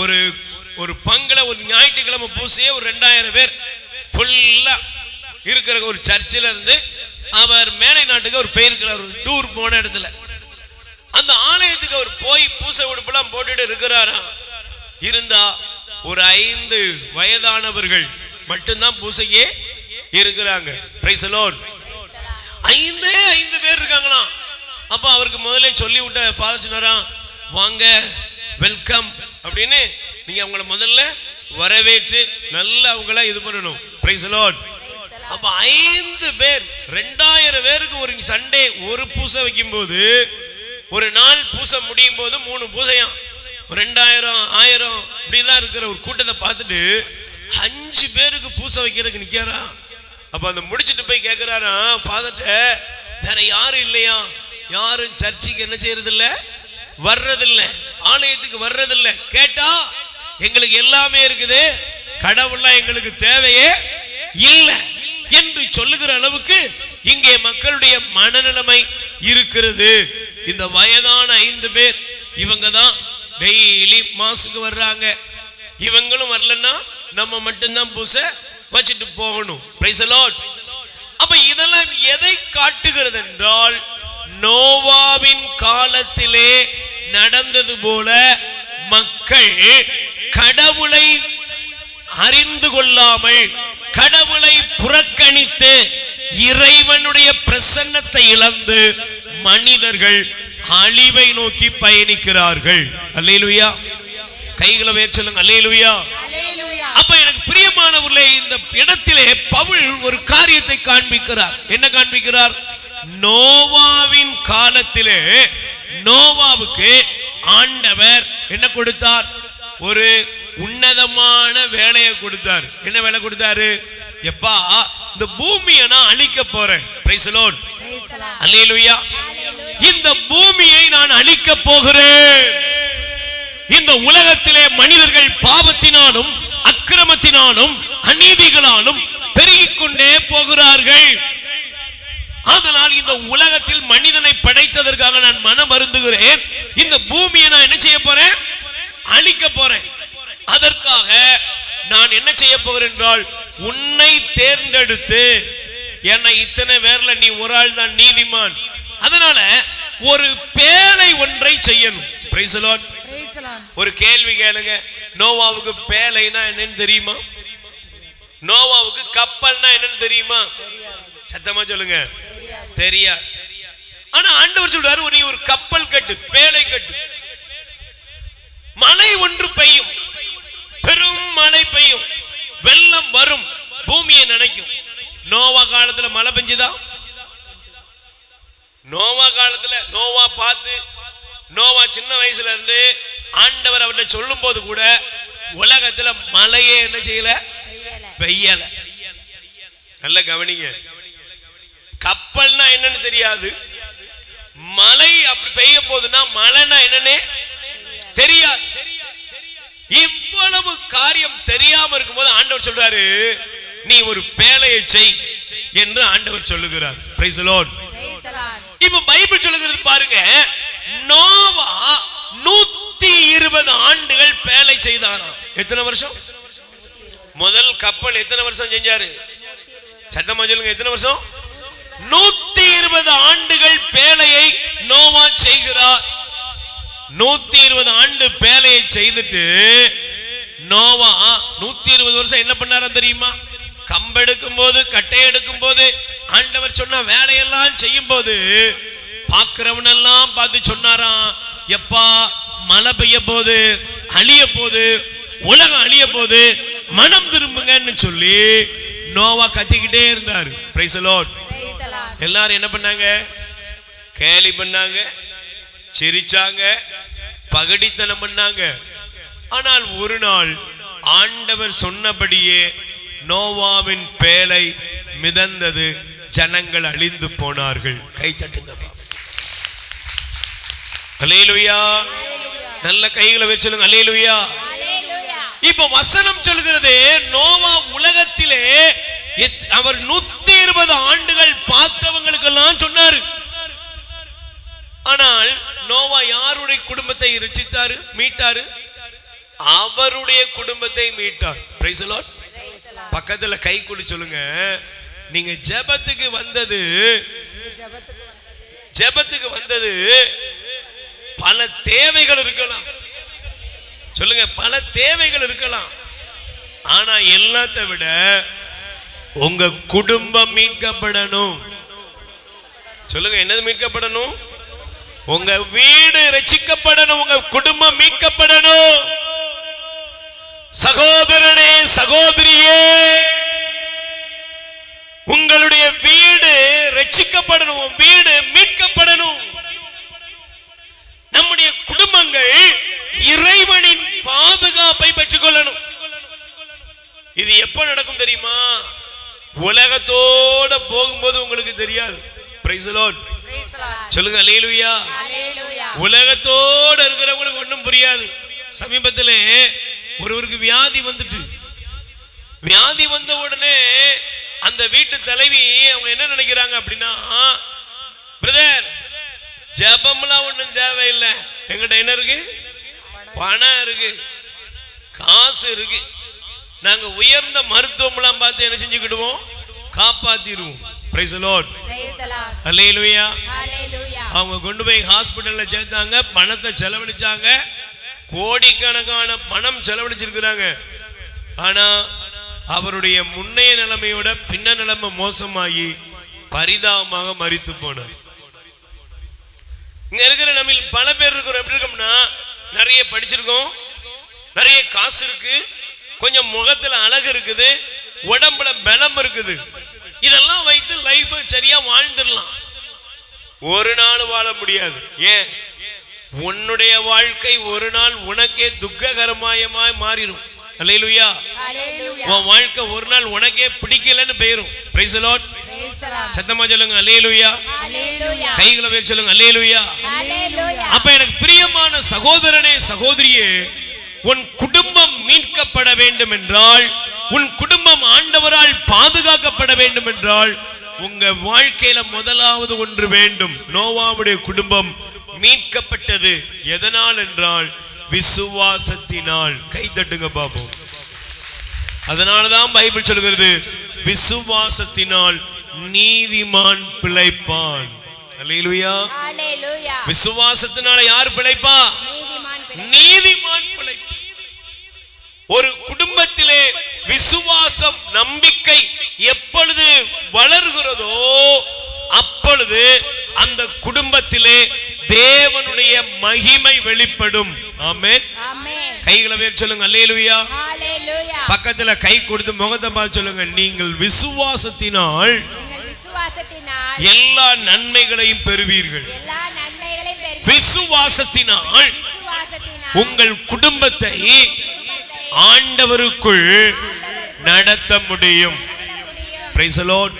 ஒரு ஒரு பங்குல ஒரு ஞாயிற்றுக்கிழமை பூசையே ஒரு 2000 பேர் ஃபுல்லா இருக்கிற ஒரு சர்ச்சில் இருந்து அவர் மேலை நாட்டுக்கு அவர் போயிருக்கிறார். ஒரு டூர் போன இடத்துல அந்த ஆலயத்துக்கு அவர் போய் பூசை உடுப்பெல்லாம் போட்டுட்டு இருக்கிறாரா. இருந்தா ஒரு 5 வயதானவர்கள் மட்டும்தான் பூசையே இருக்கிறாங்க. Price the Lord. 5 பேர் இருக்காங்களாம். அப்ப அவருக்கு முதல்ல சொல்லி விட்ட ஃபாதர் சொன்னாரா, வாங்க வெல்கம் அப்படின்னு நீங்க அவங்கள முதல்ல வரவேற்று நல்லா அவங்கள இது பண்ணணும். Price the Lord. அப்ப 5 பேர் 2000 பேருக்கு ஒரு சண்டே ஒரு பூசை வைக்கும் போது ஒரு நாள் பூசை முடியும் போது 3 பூசையாம் 2000 1000 இப்படிலாம் இருக்கிற ஒரு கூட்டத்தை பார்த்துட்டு 5 பேருக்கு பூசை வைக்கிறதுக்கு நிற்கிறாரா. அப்ப அந்த முடிச்சுட்டு போய் கேட்கிறாரா ஃபாதர்ட்ட, வேற யாரும் இல்லையா? யாரும் சர்ச்சுக்கு என்ன செய்யறது இல்ல, வர்றதில்லை, ஆலயத்துக்கு வர்றதில்லை. கேட்டா எங்களுக்கு எல்லாமே இருக்குது, கடவுள்லாம் எங்களுக்கு தேவையே இல்லை என்று சொல்லுகிற அளவுக்கு இங்கே மக்களுடைய மனநிலைமை இருக்கிறது. இந்த வயதான 5 பேர் இவங்க தான் டெய்லி மாசுக்கு வர்றாங்க. இவங்களும் வரலன்னா நம்ம மட்டும்தான் பூசை வச்சுட்டு போகணும். Price the Lord. அப்ப இதெல்லாம் எதை காட்டுகிறது என்றால், நோவாவின் காலத்திலே நடந்தது போல மக்கள் கடவுளை அறிந்து கொள்ளாமல் கடவுளை புறக்கணித்து இறைவனுடைய பிரசன்னத்தை இழந்து மனிதர்கள் அழிவை நோக்கி பயணிக்கிறார்கள். அல்லேலூயா. கைகளை உயர்த்தி சொல்லுங்க அல்லேலூயா. அப்ப எனக்கு பிரியமானவர்களே, இந்த இடத்திலே பவுல் ஒரு காரியத்தை காண்பிக்கிறார். என்ன காண்பிக்கிறார்? நோவாவின் காலத்திலே நோவாவுக்கு ஆண்டவர் என்ன கொடுத்தார்? ஒரு உன்னதமான வேலையை கொடுத்தார். என்ன வேலை கொடுத்தாரு? எப்பா இந்த பூமியை நான் அழிக்க போறேன். Praise the Lord. அல்லேலூயா. இந்த பூமியை நான் அழிக்க போகிறேன். இந்த உலகத்திலே மனிதர்கள் பாவத்தினாலும் அக்கிரமத்தினாலும் அநீதிகளாலும் பெருகிக் கொண்டே போகிறார்கள். அதனால் இந்த உலகத்தில் மனிதனை படைத்ததற்காக நான் மனம் வருந்துகிறேன். இந்த பூமியை நான் என்ன செய்ய போறேன்? அழிக்க போறேன். அதற்காக நான் என்ன செய்ய போகிறேன் என்றால், உன்னை தேர்ந்தெடுத்து, என்னை இத்தனை பேர்ல நீ ஒரு ஆள் தான் நீதிமான், அதனால ஒரு பேழை ஒன்றை செய்யணும். Price the Lord. ஒரு கேள்வி கேளுங்க, நோவாவுக்கு பேழைனா என்னன்னு தெரியுமா? நோவாவுக்கு கப்பல்னா என்னன்னு தெரியுமா? சத்தமா சொல்லுங்க. தெரியாது. ஆனா ஆண்டவர் சொல்றாரு, நீ ஒரு கப்பல் கட்டு, பேழை கட்டு. மழை ஒன்று பெய்யும், பெரும் மழை பெய்யும், வெள்ளம் வரும், பூமியை நினைக்கும். நோவா காலத்துல மழை பெஞ்சுதா? நோவா காலத்துல நோவா பார்த்து, நோவா சின்ன வயசுல இருந்து ஆண்டவர் அவர்கிட்ட சொல்லும் போது கூட உலகத்துல மழையே என்ன செய்யல, பெய்யல. நல்ல கவனிங்க. கப்பல்னா என்னன்னு தெரியாது, மழை அப்படி பெய்ய போதுன்னா மழைனா என்னன்னு தெரியாது. இவ்வளவு காரியம் தெரியாம இருக்கும்போது ஆண்டவர் சொல்றாரு, நீ ஒரு பேழையை செய் என்று ஆண்டவர் சொல்லுகிறார். Price the Lord. இப்ப பைபிள் சொல்லுகிறது பாருங்க, நோவா 120 ஆண்டுகள் பேழை செய்தாராம். எத்தனை வருஷம்? முதல் கப்பல் எத்தனை வருஷம் செஞ்சாரு? சத்தமா சொல்லுங்க, எத்தனை வருஷம்? 120 ஆண்டுகள் பேழையை நோவா செய்கிறார். 120 ஆண்டு பேழையை செய்துட்டு நோவா 120 வருஷம் என்ன பண்ணாரா தெரியுமா? கம்பெடுக்கும் போது, கட்டை எடுக்கும் போது, ஆண்டவர் சொன்ன வேலையெல்லாம் செய்யும் போது பார்க்கிறவனெல்லாம் பார்த்து சொன்னாராம், எப்பா மழை பெய்ய போது, அழிய போது, உலகம் அழிய போது, மனம் திரும்புங்கன்னு சொல்லி நோவா கத்திக்கிட்டே இருந்தார். Price the Lord. எல்லாரும் என்ன பண்ணாங்க? கேலி பண்ணாங்க, சிரிச்சாங்க, பகடித்தனம் பண்ணாங்க. ஆனால் ஒரு நாள் ஆண்டவர் சொன்னபடியே நோவாவின் பேழை மிதந்தது, ஜனங்கள் அழிந்து போனார்கள். கை தட்டுங்க. அல்லேலூயா. நல்ல கைகளை வச்சு சொல்லுங்க அல்லேலூயா. இப்ப வசனம் சொல்கிறது, நோவா உலகத்திலே அவர் 120 ஆண்டுகள் பார்த்தவங்களுக்கெல்லாம் சொன்னாரு. ஆனால் நோவா யாருடைய குடும்பத்தை ரட்சித்தாரு, மீட்டாரு? அவருடைய குடும்பத்தை மீட்டார். Price the Lord. பக்கத்துல கை கொடு சொல்லுங்க, நீங்க ஜெபத்துக்கு வந்தது பல தேவைகள் இருக்கலாம். சொல்லுங்க, பல தேவைகள் இருக்கலாம். ஆனா எல்லாத்தை விட உங்க குடும்பம் மீட்கப்படணும். சொல்லுங்க, என்னது மீட்கப்படணும்? உங்க வீடு ரட்சிக்கப்படணும், உங்க குடும்பம் மீட்கப்படணும். சகோதரனே, சகோதரியே, உங்களுடைய வீடு ரட்சிக்கப்படணும், வீடு மீட்கப்படணும். நம்முடைய குடும்பங்கள் இறைவனின் பாதுகாப்பை பெற்றுக் கொள்ளணும். இது எப்ப நடக்கும் தெரியுமா? உலகத்தோட போகும்போது உங்களுக்கு தெரியாது. Price the Lord. சொல்லுங்க அல்லேலூயா. உலகத்தோட இருக்கிறவங்களுக்கு ஒண்ணும் புரியாது. சமீபத்திலே ஒருவருக்கு வியாதி வந்துட்டு, வியாதி வந்த உடனே அந்த வீட்டு தலைவி அவங்க என்ன நினைக்கிறாங்க அப்படின்னா, பிரதர் ஜெபம்லாம் ஒண்ணும் தேவையில்லை, எங்கிட்ட என்ன இருக்கு? பணம் இருக்கு, காசு இருக்கு, நாங்க உயர்ந்த மருத்துவம்லாம் பார்த்து என்ன செஞ்சுக்கிடுவோம்? காப்பாத்திடுவோம். Price the Lord. அல்லேலூயா. அவங்க கொண்டு போய் ஹாஸ்பிட்டல்ல சேர்த்தாங்க, பணத்தை செலவழிச்சாங்க, கோடிக்கணக்கான பணம் செலவழிச்சிருக்கிறாங்க. ஆனா அவருடைய முன்னைய நிலைமையோட பின்ன நிலைமை மோசமாகி பரிதாபமாக மரித்து போனார். இங்க இருக்கிற நம்ம பல பேர் இருக்கிறோம். எப்படி இருக்கோம்னா, நிறைய படிச்சிருக்கோம், நிறைய காசு இருக்கு, கொஞ்சம் முகத்துல அழகு இருக்குது, உடம்புல பலம் இருக்குது, இதெல்லாம் வைத்து லைஃப் சரியா வாழ்ந்துடலாம். ஒரு நாள் வாழ முடியாது. ஏன்? உன்னுடைய வாழ்க்கை ஒரு நாள் உனக்கே துக்ககரமாயமாய் மாறிடும். அல்லேலூயா. உன் வாழ்க்கை ஒரு நாள் உனக்கே பிடிக்கலன்னு போயிரும். Price the Lord. சத்தமா சொல்லுங்க அல்லேலூயா. கைகளை வேறு சொல்லுங்க அல்லேலூயா. அப்ப எனக்கு பிரியமான சகோதரனே, சகோதரியே, உன் குடும்பம் மீட்கப்பட வேண்டும் என்றால், உன் குடும்பம் ஆண்டவரால் பாதுகாக்கப்பட வேண்டும் என்றால், உங்க வாழ்க்கையில முதலாவது ஒன்று வேண்டும். நோவாவுடைய குடும்பம் மீட்கப்பட்டது எதனால் என்றால் விசுவாசத்தினால். கை தட்டுங்க பாப்போம். அதனாலதான் பைபிள் சொல்கிறது, விசுவாசத்தினால் நீதிமான் பிழைப்பான். அல்லேலூயா. விசுவாசத்தினால யார் பிழைப்பா? நீதிமான் பிழைப்பான். ஒரு குடும்பத்திலே விசுவாசம், நம்பிக்கை எப்பொழுது வளர்கிறதோ அப்பொழுது அந்த குடும்பத்திலே தேவனுடைய மகிமை வெளிப்படும். ஆமென். கைகளை வேறு சொல்லுங்க அல்லேலூயா. பக்கத்துல கை கொடுத்து முகத்தை பார்த்து சொல்லுங்க, நீங்கள் விசுவாசத்தினால் எல்லா நன்மைகளையும் பெறுவீர்கள். விசுவாசத்தினால் உங்கள் குடும்பத்தை ஆண்டவருக்குள் நடத்த முடியும். Price the Lord.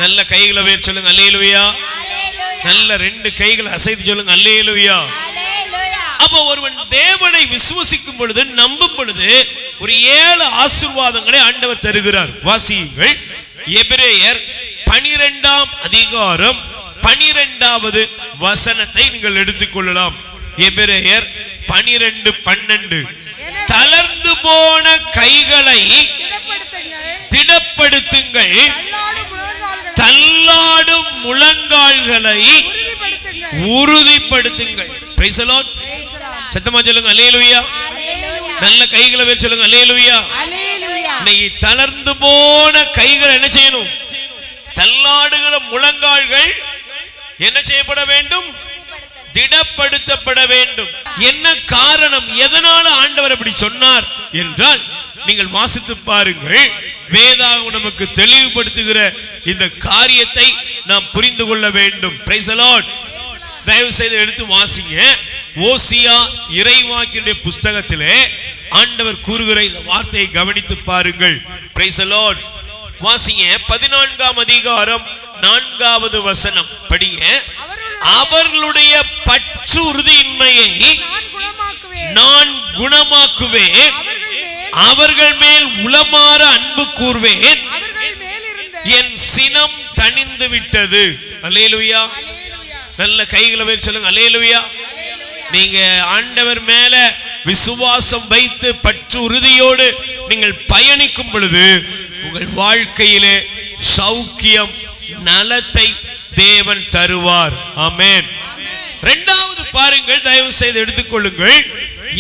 நல்ல கைகளை வேறு சொல்லுங்க அல்லேலூயா. நல்ல ரெண்டு கைகளை அசைத்து சொல்லுங்க அல்லேலூயா. அப்போ ஒருவன் தேவனை விசுவசிக்கும் பொழுது, நம்பும் பொழுது, ஒரு 7 ஆசீர்வாதங்களை ஆண்டவர் தருகிறார். வாசியுங்கள். எபிரேயர் 12ஆம் அதிகாரம் 12வது வசனத்தை நீங்கள் எடுத்துக்கொள்ளலாம். எபிரேயர் 12:12. தளர்ந்து போன கைகளை திடப்படுத்துங்கள், தள்ளாடும் முழங்கால்களை உறுதிப்படுத்துங்கள். Price the Lord. சத்தமா சொல்லுங்க அல்லேலூயா. நல்ல கைகளை வச்சு சொல்லுங்க அல்லேலூயா. இன்னைக்கு தளர்ந்து போன கைகள் என்ன செய்யணும்? தள்ளாடுகிற முழங்கால்கள் என்ன செய்யப்பட வேண்டும்? திடப்படுத்தப்பட வேண்டும். என்ன காரணம்? எதனால ஆண்டவர் அப்படி சொன்னார் என்றால், நீங்கள் வாசித்து பாருங்கள். வேதாகம் நமக்கு தெளிவுபடுத்துகிற இந்த காரியத்தை நாம் புரிந்து கொள்ள வேண்டும். Praise the Lord. தயவு செய்து எடுத்து வாசிங்க. ஓசியா இறைவாக்கினுடைய புஸ்தகத்திலே ஆண்டவர் கூறுகிற இந்த வார்த்தையை கவனித்து பாருங்கள். Price the Lord. வாசிங்க. 14ஆம் அதிகாரம் 4வது வசனம் படிங்க. அவர்களுடைய பற்று உறுதியின்மையை நான் குணமாக்குவேன், அவர்கள் மேல் உளமாற அன்பு கூர்வேன், என் சினம் தணிந்து விட்டது. அல்லேலூயா. நல்ல கைகளை வச்சு சொல்லுங்க அல்லேலூயா. நீங்க ஆண்டவர் மேல விசுவாசம் வைத்து பற்று உறுதியோடு நீங்கள் பயணிக்கும் பொழுது உங்கள் வாழ்க்கையிலே சௌக்கியம் நலத்தை தேவன் தருவார். ஆமென். இரண்டாவது பாருங்கள், தயவு செய்து எடுத்துக்கொள்ளுங்கள்.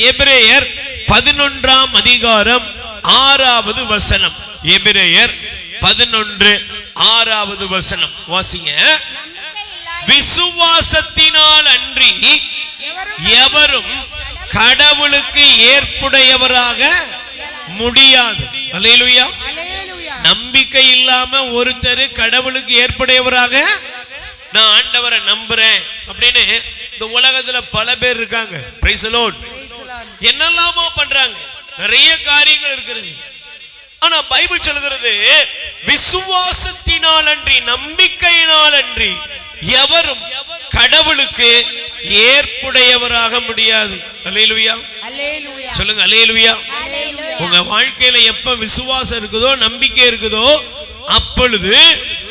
எபிரேயர் 11ஆம் அதிகாரம் 6வது வசனம். எபிரேயர் 11:6வது வசனம் வாசிங்க. விசுவாசத்தினால் அன்றி எவரும் கடவுளுக்கு ஏற்புடையவராக முடியாது. அல்லேலூயா. நம்பிக்கை இல்லாம ஒருத்தர் கடவுளுக்கு ஏற்புடையவராக, நான் ஆண்டவரை நம்புறேன் அப்படின்னு இந்த உலகத்துல பல பேர் இருக்காங்க. Price the Lord. என்னெல்லாமோ பண்றாங்க, நிறைய காரியங்கள் இருக்கிறது. ஆனா பைபிள் சொல்கிறது விசுவாசத்தினால் அன்றி, நம்பிக்கையினால் அன்றி எவரும் கடவுளுக்கு ஏற்புடையவராக முடியாது. அல்லேலூயா. சொல்லுங்க அல்லேலூயா. உங்க வாழ்க்கையில எப்ப விசுவாசம் இருக்குதோ, நம்பிக்கை இருக்குதோ, அப்பொழுது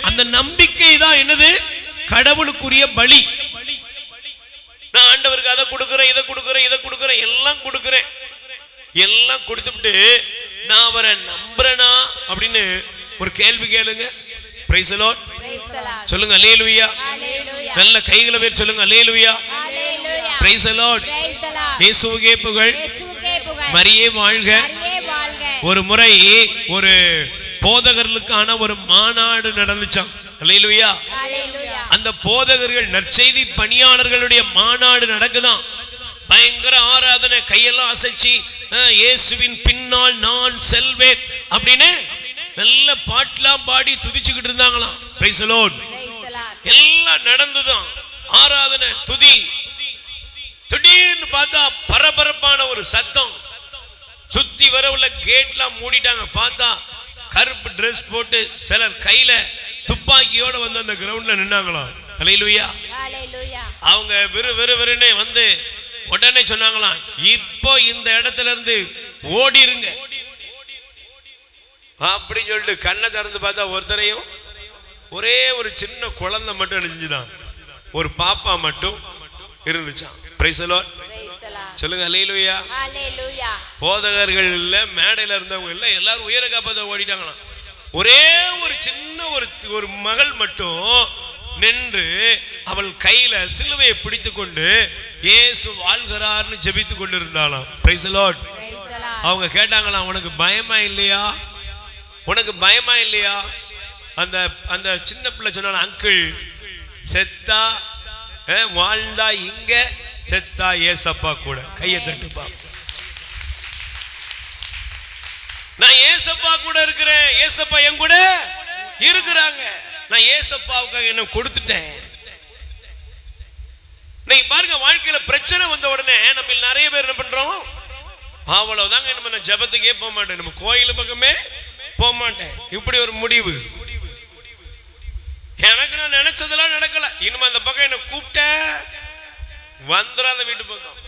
அந்த நம்பிக்கை தான் என்னது? கடவுளுக்குரிய பலி. நான் ஆண்டவருக்கு அதை கொடுக்கிறேன், இதை கொடுக்கிறேன், இதை கொடுக்கிறேன், எல்லாம் கொடுக்கிறேன், எல்லாம் கொடுத்துட்டு நான் அவரை நம்புறேனா அப்படின்னு ஒரு கேள்வி கேளுங்க. Price the Lord. சொல்லுங்க அல்லேலூயா. நல்ல கைகளை வேர் சொல்லுங்க அல்லேலூயா. Praise the Lord. இயேசுவே புகழ். மரியே வாழ்க. ஒரு முறை ஒரு போதகர்களுக்கான ஒரு மாநாடு நடந்துச்சாம். அல்லேலூயா. அந்த போதகர்கள், நற்செய்தி பணியாளர்களுடைய மாநாடு நடக்குதான். பயங்கர ஆராதனை, கையெல்லாம் அசைச்சு இயேசுவின் பின்னால் நான் செல்வேன் அப்படின்னு நல்ல பாட்டெல்லாம் பாடி துதிச்சுக்கிட்டு இருந்தாங்களாம். Price the Lord. எல்லாம் நடந்துதான், ஆராதனை துதி. திடீர்னு பார்த்தா பரபரப்பான ஒரு சத்தம். சுத்தி வர உள்ள கேட்லாம் மூடிட்டாங்க. பார்த்தா கருப்பு டிரெஸ் போட்டு சிலர் கையில துப்பாக்கியோட வந்து அந்த கிரவுண்ட்ல நின்னாங்களாம். அல்லேலூயா. அவங்க விறுவிறுன்னு வந்து உடனே சொன்னாங்களாம், இப்போ இந்த இடத்துல இருந்து ஓடிருங்க அப்படின்னு சொல்லிட்டு கண்ணை திறந்து பார்த்தா ஒருத்தரையும், ஒரே ஒரு சின்ன குழந்தை மட்டும் அணிஞ்சுதான், ஒரு பாப்பா மட்டும் இருந்துச்சான். Price the Lord. சொல்லுங்க அல்லேலூயா. போதகர்கள் இல்ல, மேடையில இருந்தவங்க இல்ல, எல்லாரும் உயர காப்பாத ஓடிட்டாங்களாம். ஒரே ஒரு சின்ன ஒரு மகள் மட்டும் நின்று அவள் கையில சிலுவையை பிடித்து கொண்டு இயேசு வாழ்கிறார்னு ஜெபித்து கொண்டு இருந்தாளாம். Price the Lord. அவங்க கேட்டாங்களாம், உனக்கு பயமா இல்லையா, உனக்கு பயமா இல்லையா? அந்த அந்த சின்ன பிள்ளை சொன்னாலும், அங்கிள் செத்தா வாழ்ந்தா இங்க, செத்தா ஏசப்பா கூட. கையை தட்டு பாப்போம். நான் ஏசப்பா கூட இருக்கிறேன், ஏசப்பா என் கூட இருக்கிறாங்க, நான் ஏசப்பாவுக்கு என்ன கொடுத்துட்டேன். நீங்க பாருங்க, வாழ்க்கையில பிரச்சனை வந்த உடனே நம்ம நிறைய பேர் என்ன பண்றோம், அவ்வளவுதாங்க, நம்ம ஜெபத்துக்கே போக மாட்டேன், நம்ம கோயில் பக்கமே போக மாட்டேன். இப்படி ஒரு முடிவு. எனக்கு நான் நினைச்சதெல்லாம் நடக்கல, இனிமே அந்த பக்கம் என்ன கூப்பிட்ட வந்துடாத வீட்டு பக்கம்.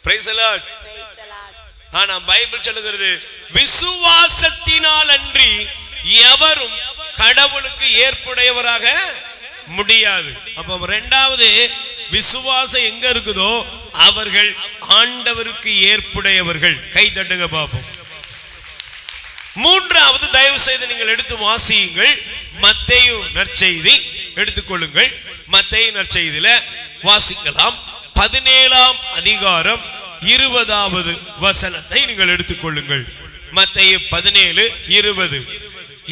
Price the Lord. ஆனா பைபிள் சொல்லுகிறது விசுவாசத்தினால் அன்றி எவரும் கடவுளுக்கு ஏற்புடையவராக முடியாது. அப்ப இரண்டாவது, விசுவாசம் எங்க இருக்குதோ அவர்கள் ஆண்டவருக்கு ஏற்புடையவர்கள். கை தட்டுங்க பாப்போம். மூன்றாவது, தயவு செய்து நீங்கள் எடுத்து வாசியுங்கள். மத்தேயு நற்செய்தி எடுத்துக்கொள்ளுங்கள். மத்தேயு நற்செய்தியில வாசிக்கலாம். 17ஆம் அதிகாரம் 20வது வசனத்தை நீங்கள் எடுத்துக்கொள்ளுங்கள். மத்தேயு 17:20.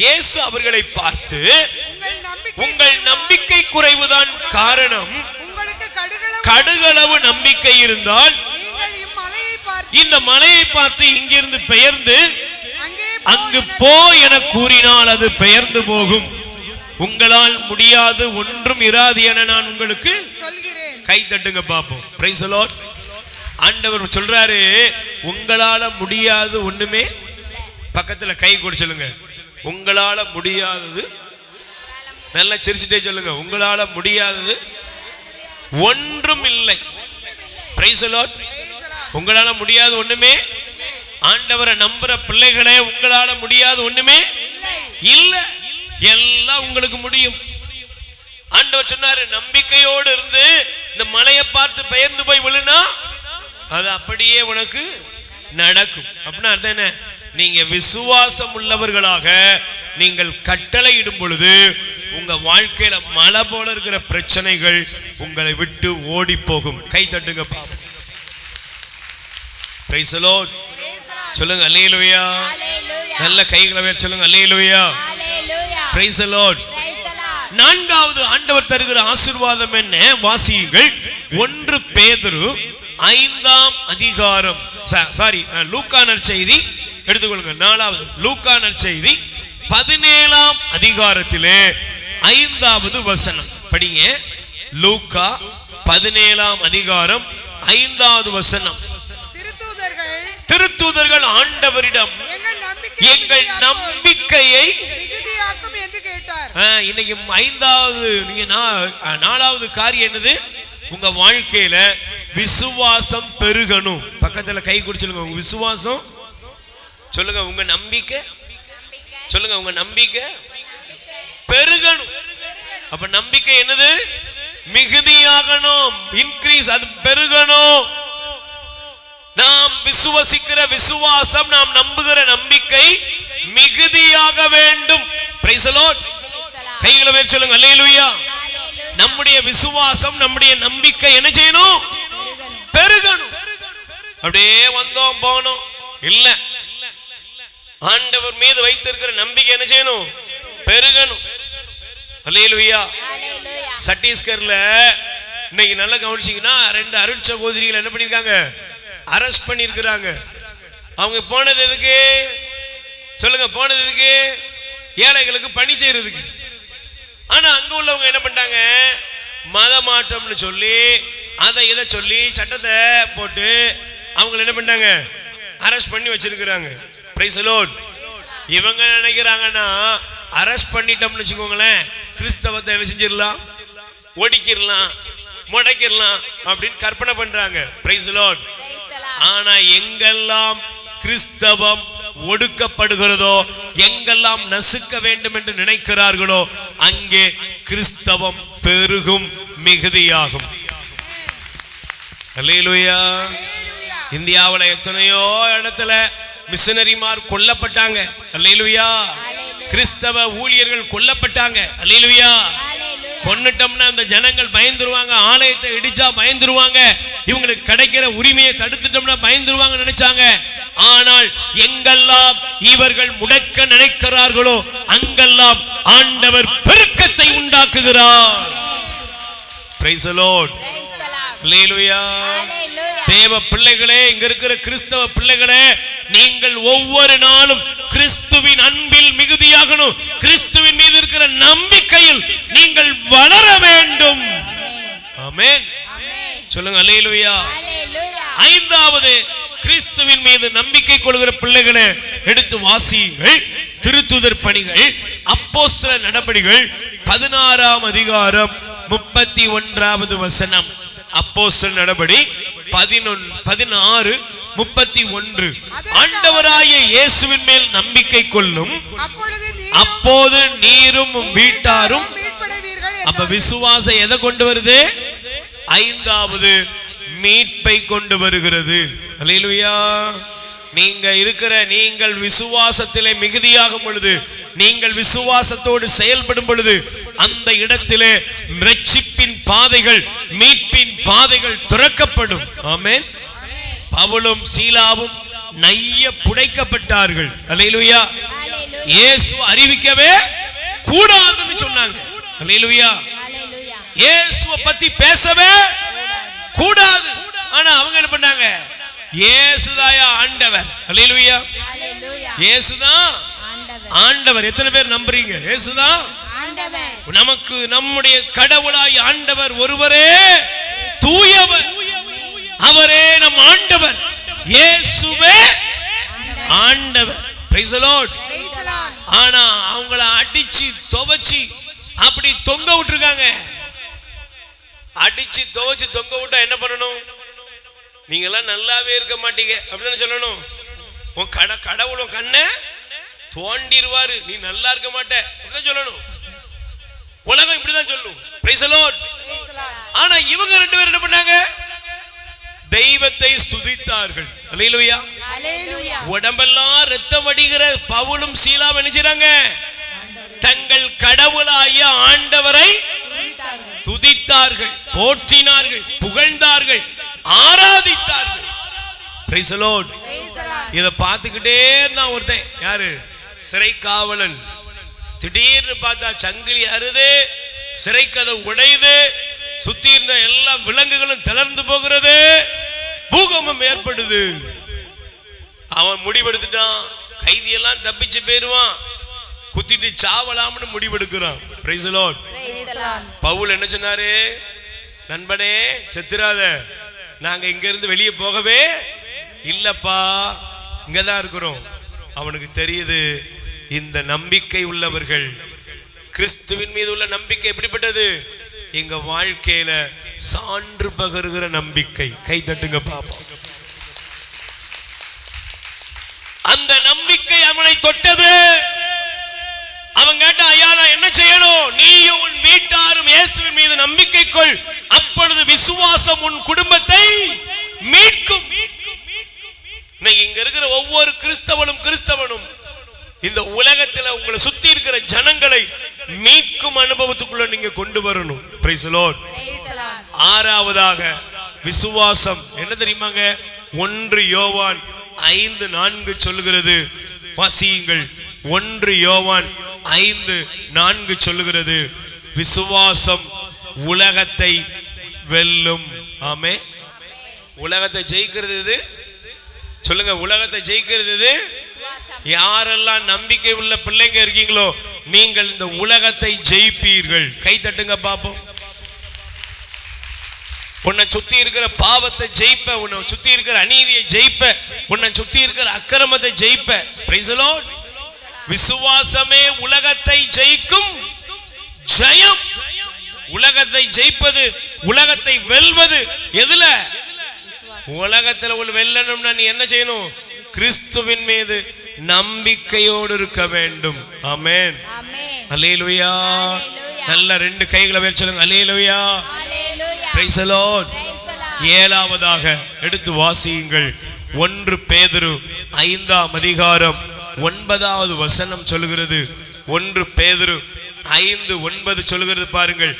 இயேசு அவர்களை பார்த்து, உங்கள் நம்பிக்கை குறைவுதான் காரணம். கடுகளவு நம்பிக்கை இருந்தால் இந்த மலையை பார்த்து இங்கிருந்து பெயர்ந்து அங்கு போ என கூறினால் அது பெயர்ந்து போகும். உங்களால் முடியாது ஒன்றும் இராது என நான் உங்களுக்கு சொல்கிறேன். கை தட்டுங்க பாப்போம். Price the Lord. ஆண்டவர் சொல்றாரு, உங்களால முடியாது ஒண்ணுமே. பக்கத்துல கை கொடு சொல்லுங்க, உங்களால முடியாதது. நல்லா சிரிச்சுட்டே சொல்லுங்க, உங்களால முடியாதது ஒன்றும் இல்லை. Price the Lord. உங்களால முடியாது ஒண்ணுமே. ஆண்டவரை நம்புற பிள்ளைகளே, உங்களால முடியாது ஒண்ணுமே இல்ல, எல்லாம் உங்களுக்கு முடியும். ஆண்டவர் சொன்னாரு, நம்பிக்கையோடு இருந்து இந்த மலையை பார்த்து பெயர்ந்து போய் விழுனா அது அப்படியே உனக்கு நடக்கும். அப்படின்னா அர்த்தம் என்ன? நீங்க விசுவாசம் உள்ளவர்களாக நீங்கள் கட்டளை இடும் பொழுது உங்க வாழ்க்கையில மலை போல இருக்கிற பிரச்சனைகள் உங்களை விட்டு ஓடி போகும். கை தட்டுங்க பாப்போம். Price the Lord. சொல்லுங்க அல்லேலூயா. நல்ல கைகளை உயர்த்தி சொல்லுங்க அல்லேலூயா. Praise the Lord. நான்காவது ஆண்டவர் தருகிற ஆசீர்வாதம் என்ன? வாசியுங்கள். 1 பேதுரு 5ஆம் அதிகாரம், சாரி லூக்கா நற்செய்தி எடுத்துக்கொள்ளுங்க. 4வது லூக்கா நற்செய்தி 17ஆம் அதிகாரத்திலே 5வது வசனம் படிங்க. லூக்கா 17ஆம் அதிகாரம் 5வது வசனம். திருத்தூதர்கள் ஆண்டவரிடம் எங்கள் நம்பிக்கையை என்று கேட்டார். இன்னைக்கு 5வது நீங்க 4வது காரியம் என்னது? உங்க வாழ்க்கையில விசுவாசம் பெருகணும். பக்கத்துல கை குடிச்சுங்க. உங்க விசுவாசம் சொல்லுங்க. உங்க நம்பிக்கை சொல்லுங்க. உங்க நம்பிக்கை பெருகணும். அப்ப நம்பிக்கை என்னது? மிகுதியாகணும். இன்க்ரீஸ், அது பெருகணும். நாம் விசுவசிக்கிற விசுவாசம், நாம் நம்புகிற நம்பிக்கை மிகுதியாக வேண்டும். Praise the Lord. கைகளை உயர்த்தி சொல்லுங்க அல்லேலூயா. நம்முடைய விசுவாசம், நம்முடைய நம்பிக்கை என்ன செய்யணும்? பெருகணும். அப்படியே வந்தோம் போனோம் இல்ல. ஆண்டவர் மீது வைத்திருக்கிற நம்பிக்கை என்ன செய்யணும்? பெருகணும். அல்லேலூயா. சத்தீஸ்கர்ல இன்னைக்கு நல்லா கவனிச்சீங்கன்னா 2 அருட்சகோதரிகள் என்ன பண்ணிருக்காங்க? அரெஸ்ட் பண்ணிருக்கிறாங்க. அவங்க போனது எதுக்கு சொல்லுங்க? போனது எதுக்கு? ஏழைகளுக்கு பணி செய்யறதுக்கு. ஆனா அங்க உள்ளவங்க என்ன பண்ணிட்டாங்க? மத மாற்றம்னு சொல்லி அதை இதை சொல்லி சட்டத்தை போட்டு அவங்க என்ன பண்ணிட்டாங்க? அரெஸ்ட் பண்ணி வச்சிருக்கிறாங்க. Price the Lord. இவங்க நினைக்கிறாங்கன்னா அரெஸ்ட் பண்ணிட்டோம்னு வச்சுக்கோங்களேன், கிறிஸ்தவத்தை என்ன செஞ்சிடலாம், ஒடுக்கிடலாம், முடக்கிடலாம் அப்படின்னு கற்பனை பண்றாங்க. Price the Lord. ஆனா எங்கெல்லாம் கிறிஸ்தவம் ஒடுக்கப்படுகிறதோ, எங்கெல்லாம் நசுக்க வேண்டும் என்று நினைக்கிறார்களோ, அங்கே கிறிஸ்தவம் பெருகும், மிகுதியாகும். அல்லேலூயா. இந்தியாவில் எத்தனையோ இடத்துல மிஷனரிமார் கொல்லப்பட்டாங்க. அல்லேலூயா. கிறிஸ்தவ ஊழியர்கள் கொல்லப்பட்டாங்க. அல்லேலூயா. கொன்னுட்டோம்னா அந்த ஜனங்கள் பயந்துருவாங்க. ஆலயத்தை இடிச்சா பயந்துருவாங்க. இவங்களுக்கு கிடைக்கிற உரிமையை தடுத்துட்டோம்னா பயந்துருவாங்க நினைச்சாங்க. ஆனால் எங்கெல்லாம் இவர்கள் முடக்க நினைக்கிறார்களோ அங்கெல்லாம் ஆண்டவர் பெருக்கத்தை உண்டாக்குகிறார். Price the Lord. அல்லேலூயா. தேவ பிள்ளைகளே, இங்க இருக்கிற கிறிஸ்தவ பிள்ளைகளே, நீங்கள் ஒவ்வொரு நாளும் கிறிஸ்துவின் அன்பில் மிகுதியாகணும். கிறிஸ்துவின் மீது இருக்கிற நம்பிக்கையில் நீங்கள் வளர வேண்டும். ஆமென். சொல்லுங்க அல்லேலூயா. 5வது கிறிஸ்துவின் மீது நம்பிக்கை கொள்கிற பிள்ளைகளை எடுத்து வாசியுங்கள். திருத்தூதர் பணிகள் அப்போஸ்தலர் நடபடிகள் 16ஆம் அதிகாரம் 31வது வசனம். அப்போஸ்தலர் நடபடி 16:31. ஆண்டவராகிய இயேசுவின் மேல் நம்பிக்கை கொள்ளும், அப்போது நீரும் வீட்டாரும். அப்ப விசுவாசம் எதை கொண்டு வருது? 5வது மீட்பை கொண்டு வருகிறது. அல்லேலூயா. நீங்கள் விசுவாசத்திலே மிகுதியாகும் பொழுது, நீங்கள் விசுவாசத்தோடு செயல்படும் பொழுது, அந்த இடத்திலே இரட்சிப்பின் பாதைகள், மீட்பின் பாதைகள் திறக்கப்படும். ஆமென். பவுலும் சீலாவும் நைய புடைக்கப்பட்டார்கள். அல்லேலூயா. இயேசு அறிவிக்கவே கூடாதுன்னு சொன்னாங்க. அல்லேலூயா. இயேசுவை பத்தி பேசவே கூடாது. ஆனா அவங்க என்ன பண்ணாங்க? இயேசுதாயா ஆண்டவர். அல்லேலூயா. இயேசுதான் ஆண்டவர். எத்தனை பேர் நம்புறீங்க? இயேசுதான் ஆண்டவர். நமக்கு நம்முடைய கடவுளாய் ஆண்டவர் ஒருவரே தூயவர். அவரே நம் ஆண்டவர். இயேசுவே ஆண்டவர். Price the Lord. ஆனா அவங்கள அடிச்சு துவைச்சு அப்படி தொங்க விட்டுருக்காங்க. அடிச்சு துவைச்சு தொங்க விட்டா என்ன பண்ணணும்? நீங்க எல்லாம் நல்லாவே இருக்க மாட்டீங்க அப்படின்னு சொல்லணும். உன் கடவுள் உன் கண்ணை தோண்டிடுவாரு, நீ நல்லா இருக்க மாட்ட அப்படின்னு சொல்லணும். உலகம் இப்படிதான் சொல்லும். Price the Lord. ஆனா இவங்க 2 பேரும் என்ன பண்ணாங்க? தெய்வத்தை ஸ்துதித்தார்கள். அல்லேலூயா. அல்லேலூயா. உடம்பெல்லாம் ரத்தம் வடிகிற பவுலும் சீலாவும் என்ன செய்றாங்க? தங்கள் கடவுளாகிய ஆண்டவரை துதித்தார்கள், போற்றினார்கள், புகழ்ந்தார்கள், ஆராதித்தார்கள். Price the Lord. இத பார்த்துக்கிட்டே இருந்தான் ஒருத்தன். யாரு? சிறை காவலன். திடீர்னு பார்த்தா சங்கிலி அறுது, சிறை கதவு உடையுது, சுத்தி இருந்த எல்லா விலங்குகளும் தளர்ந்து போகிறது, பூகம்பம் ஏற்படுது. அவன் முடிவெடுத்துட்டான், கைதியெல்லாம் தப்பிச்சு போயிருவான், குத்திட்டு சாவலாம்னு முடிவெடுக்கிறான். Praise the Lord. பவுல் என்ன சொன்னாரு? நண்பனே செத்துறாத, நாங்க இங்க இருந்து வெளியே போகவே இல்லப்பா, இங்கதான் இருக்கிறோம். அவனுக்கு தெரியுது இந்த நம்பிக்கை உள்ளவர்கள், கிறிஸ்துவின் மீது உள்ள நம்பிக்கை எப்படிப்பட்டது? எங்க வாழ்க்கையில சான்று பகருகிற நம்பிக்கை. கை தட்டுங்க பாப்போம். அந்த நம்பிக்கை அவனை தொட்டது. அவன் கேட்டான், ஐயா நான் என்ன செய்யணும்? நீயும் உன் வீட்டாரும் இயேசுவின் மீது நம்பிக்கை கொள், அப்பொழுது விசுவாசம் உன் குடும்பத்தை மீட்கும். இங்க இருக்கிற ஒவ்வொரு கிறிஸ்தவனும் இந்த உலகத்துல உங்களை சுத்தி இருக்கிற ஜனங்களை மீட்கும் அனுபவத்துக்குள்ள நீங்க கொண்டு வரணும். Price the Lord. ஆறாவதாக விசுவாசம் என்ன தெரியுமாங்க? 1 யோவான் 5:4 சொல்லுகிறது. வாசியுங்கள். 1 யோவான் 5:4 சொல்லுகிறது, விசுவாசம் உலகத்தை வெல்லும். ஆமென். உலகத்தை ஜெயிக்கிறது இது. சொல்லுங்க, உலகத்தை ஜெயிக்கிறது இது. யாரெல்லாம் நம்பிக்கை உள்ள பிள்ளைங்க இருக்கீங்களோ நீங்கள் இந்த உலகத்தை ஜெயிப்பீர்கள். கை தட்டுங்க பாப்போம். உன்னை சுத்தி இருக்கிற பாவத்தை ஜெயிப்ப, உன்னை சுத்தி இருக்கிற அநீதியை ஜெயிப்ப, உன்னை சுத்தி இருக்கிற அக்கிரமத்தை ஜெயிப்ப. Price the Lord. விசுவாசமே உலகத்தை ஜெயிக்கும் ஜெயம். உலகத்தை ஜெயிப்பது, உலகத்தை வெல்வது எதுல? உலகத்துல உள்ள வெல்லணும்னா நீ என்ன செய்யணும்? கிறிஸ்துவின் மீது நம்பிக்கையோடு இருக்க வேண்டும். ஆமென். அல்லேலூயா. நல்ல 2 கைகளை உயர்த்தி சொல்லுங்க, அல்லேலூயா. Praise the Lord. ஏழாவதாக எடுத்து வாசியுங்கள். 1 பேதுரு 5:9 சொல்லுகிறது. 1 பேதுரு 5:9 சொல்லுகிறது பாருங்கள்.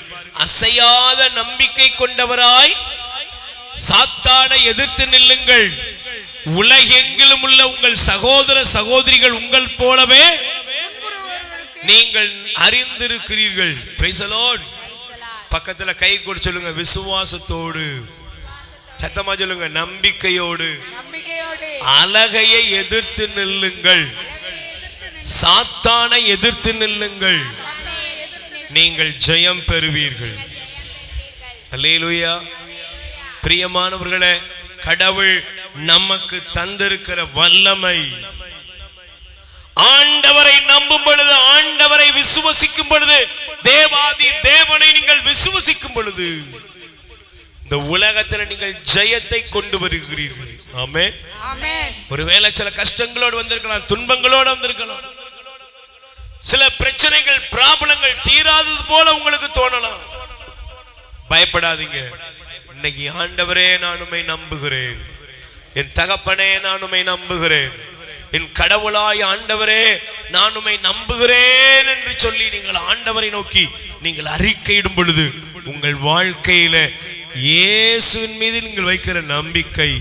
அசையாத நம்பிக்கை கொண்டவராய் சாத்தானை எதிர்த்து நில்லுங்கள். உலகெங்கிலும் உள்ள உங்கள் சகோதர சகோதரிகள் உங்கள் போலவே நீங்கள் அறிந்திருக்கிறீர்கள். Price the Lord. பக்கத்துல கை கொடு சொல்லுங்க, விசுவாசத்தோடு. சத்தமா சொல்லுங்க, நம்பிக்கையோடு. அலகையை எதிர்த்து நில்லுங்கள், சாத்தானை எதிர்த்து நில்லுங்கள், நீங்கள் ஜெயம் பெறுவீர்கள். அல்லேலூயா. பிரியமானவர்களே, கடவுள் நமக்கு தந்திருக்கிற வல்லமை, ஆண்டவரை நம்பும் பொழுது, ஆண்டவரை விசுவசிக்கும் பொழுது, தேவாதி தேவனை நீங்கள் விசுவசிக்கும் பொழுது இந்த உலகத்தில் நீங்கள் ஜெயத்தை கொண்டு வருகிறீர்கள். ஆமென். ஒருவேளை சில கஷ்டங்களோடு வந்திருக்கலாம், துன்பங்களோடு வந்திருக்கலாம், சில பிரச்சனைகள் பிராபலங்கள் தீராதது போல உங்களுக்கு தோணலாம். பயப்படாதீங்க. இன்னைக்கு ஆண்டவரே நான் உம்மை நம்புகிறேன், என் தகப்பனே நான் உம்மை நம்புகிறேன், என் கடவுளாய் ஆண்டவரே நான் உம்மை நம்புகிறேன் என்று சொல்லி நீங்கள் ஆண்டவரை நோக்கி நீங்கள் அறிக்கையிடும் பொழுது உங்கள் வாழ்க்கையில இயேசுவின் மீது நீங்கள் வைக்கிற நம்பிக்கை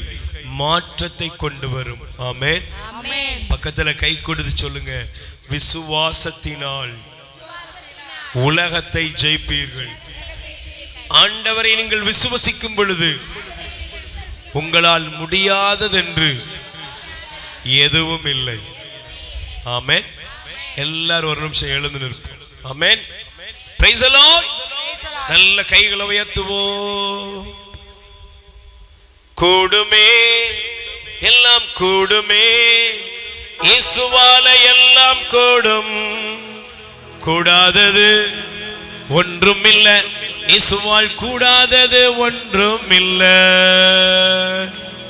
மாற்றத்தை கொண்டு வரும். ஆமென். பக்கத்துல கை கொடுத்து சொல்லுங்க, விசுவாசத்தினால் உலகத்தை ஜெயிப்பீர்கள். ஆண்டவரை நீங்கள் விசுவசிக்கும் பொழுது உங்களால் முடியாததென்று எதுவும் இல்லை. ஆமென். எல்லாரும் ஒரு நிமிஷம் எழுந்து நிற்போம். ஆமென். Praise the Lord. நல்ல கைகளை உயர்த்துவோம். கூடுமே, எல்லாம் கூடுமே, இயேசுவால எல்லாம் கூடும், கூடாதது ஒன்றும் இல்ல, இயேசுவால் கூடாதது ஒன்றும் இல்ல.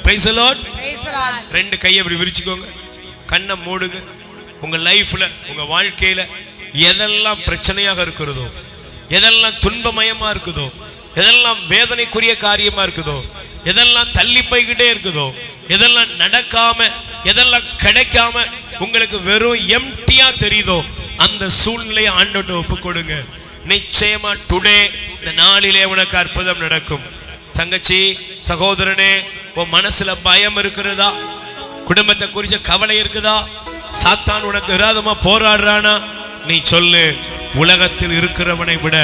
Price the Lord. 2 கையை அப்படி விரிச்சுக்கோங்க, கண்ணை மூடுங்க. உங்க லைஃப்ல, உங்க வாழ்க்கையில எதெல்லாம் பிரச்சனையாக இருக்கிறதோ, எதெல்லாம் துன்பமயமா இருக்குதோ, எதெல்லாம் வேதனைக்குரிய காரியமா இருக்குதோ, எதெல்லாம் தள்ளி போய்கிட்டே இருக்குதோ, எதெல்லாம் நடக்காம, எதெல்லாம் கிடைக்காம உங்களுக்கு வெறும் எம்டியா தெரியுதோ, அந்த சூழ்நிலையை ஆண்டவர்கிட்ட ஒப்பு கொடுங்க. நிச்சயமா டுடே, இந்த நாளிலே உனக்கு அற்புதம் நடக்கும். தங்கச்சி, சகோதரனே, உன் மனசுல பயம் இருக்கிறதா? குடும்பத்தை குறிச்ச கவலை இருக்குதா? சாத்தான் உனக்கு விரோதமா போராடுறானா? நீ சொல்லு, உலகத்தில் இருக்கிறவனை விட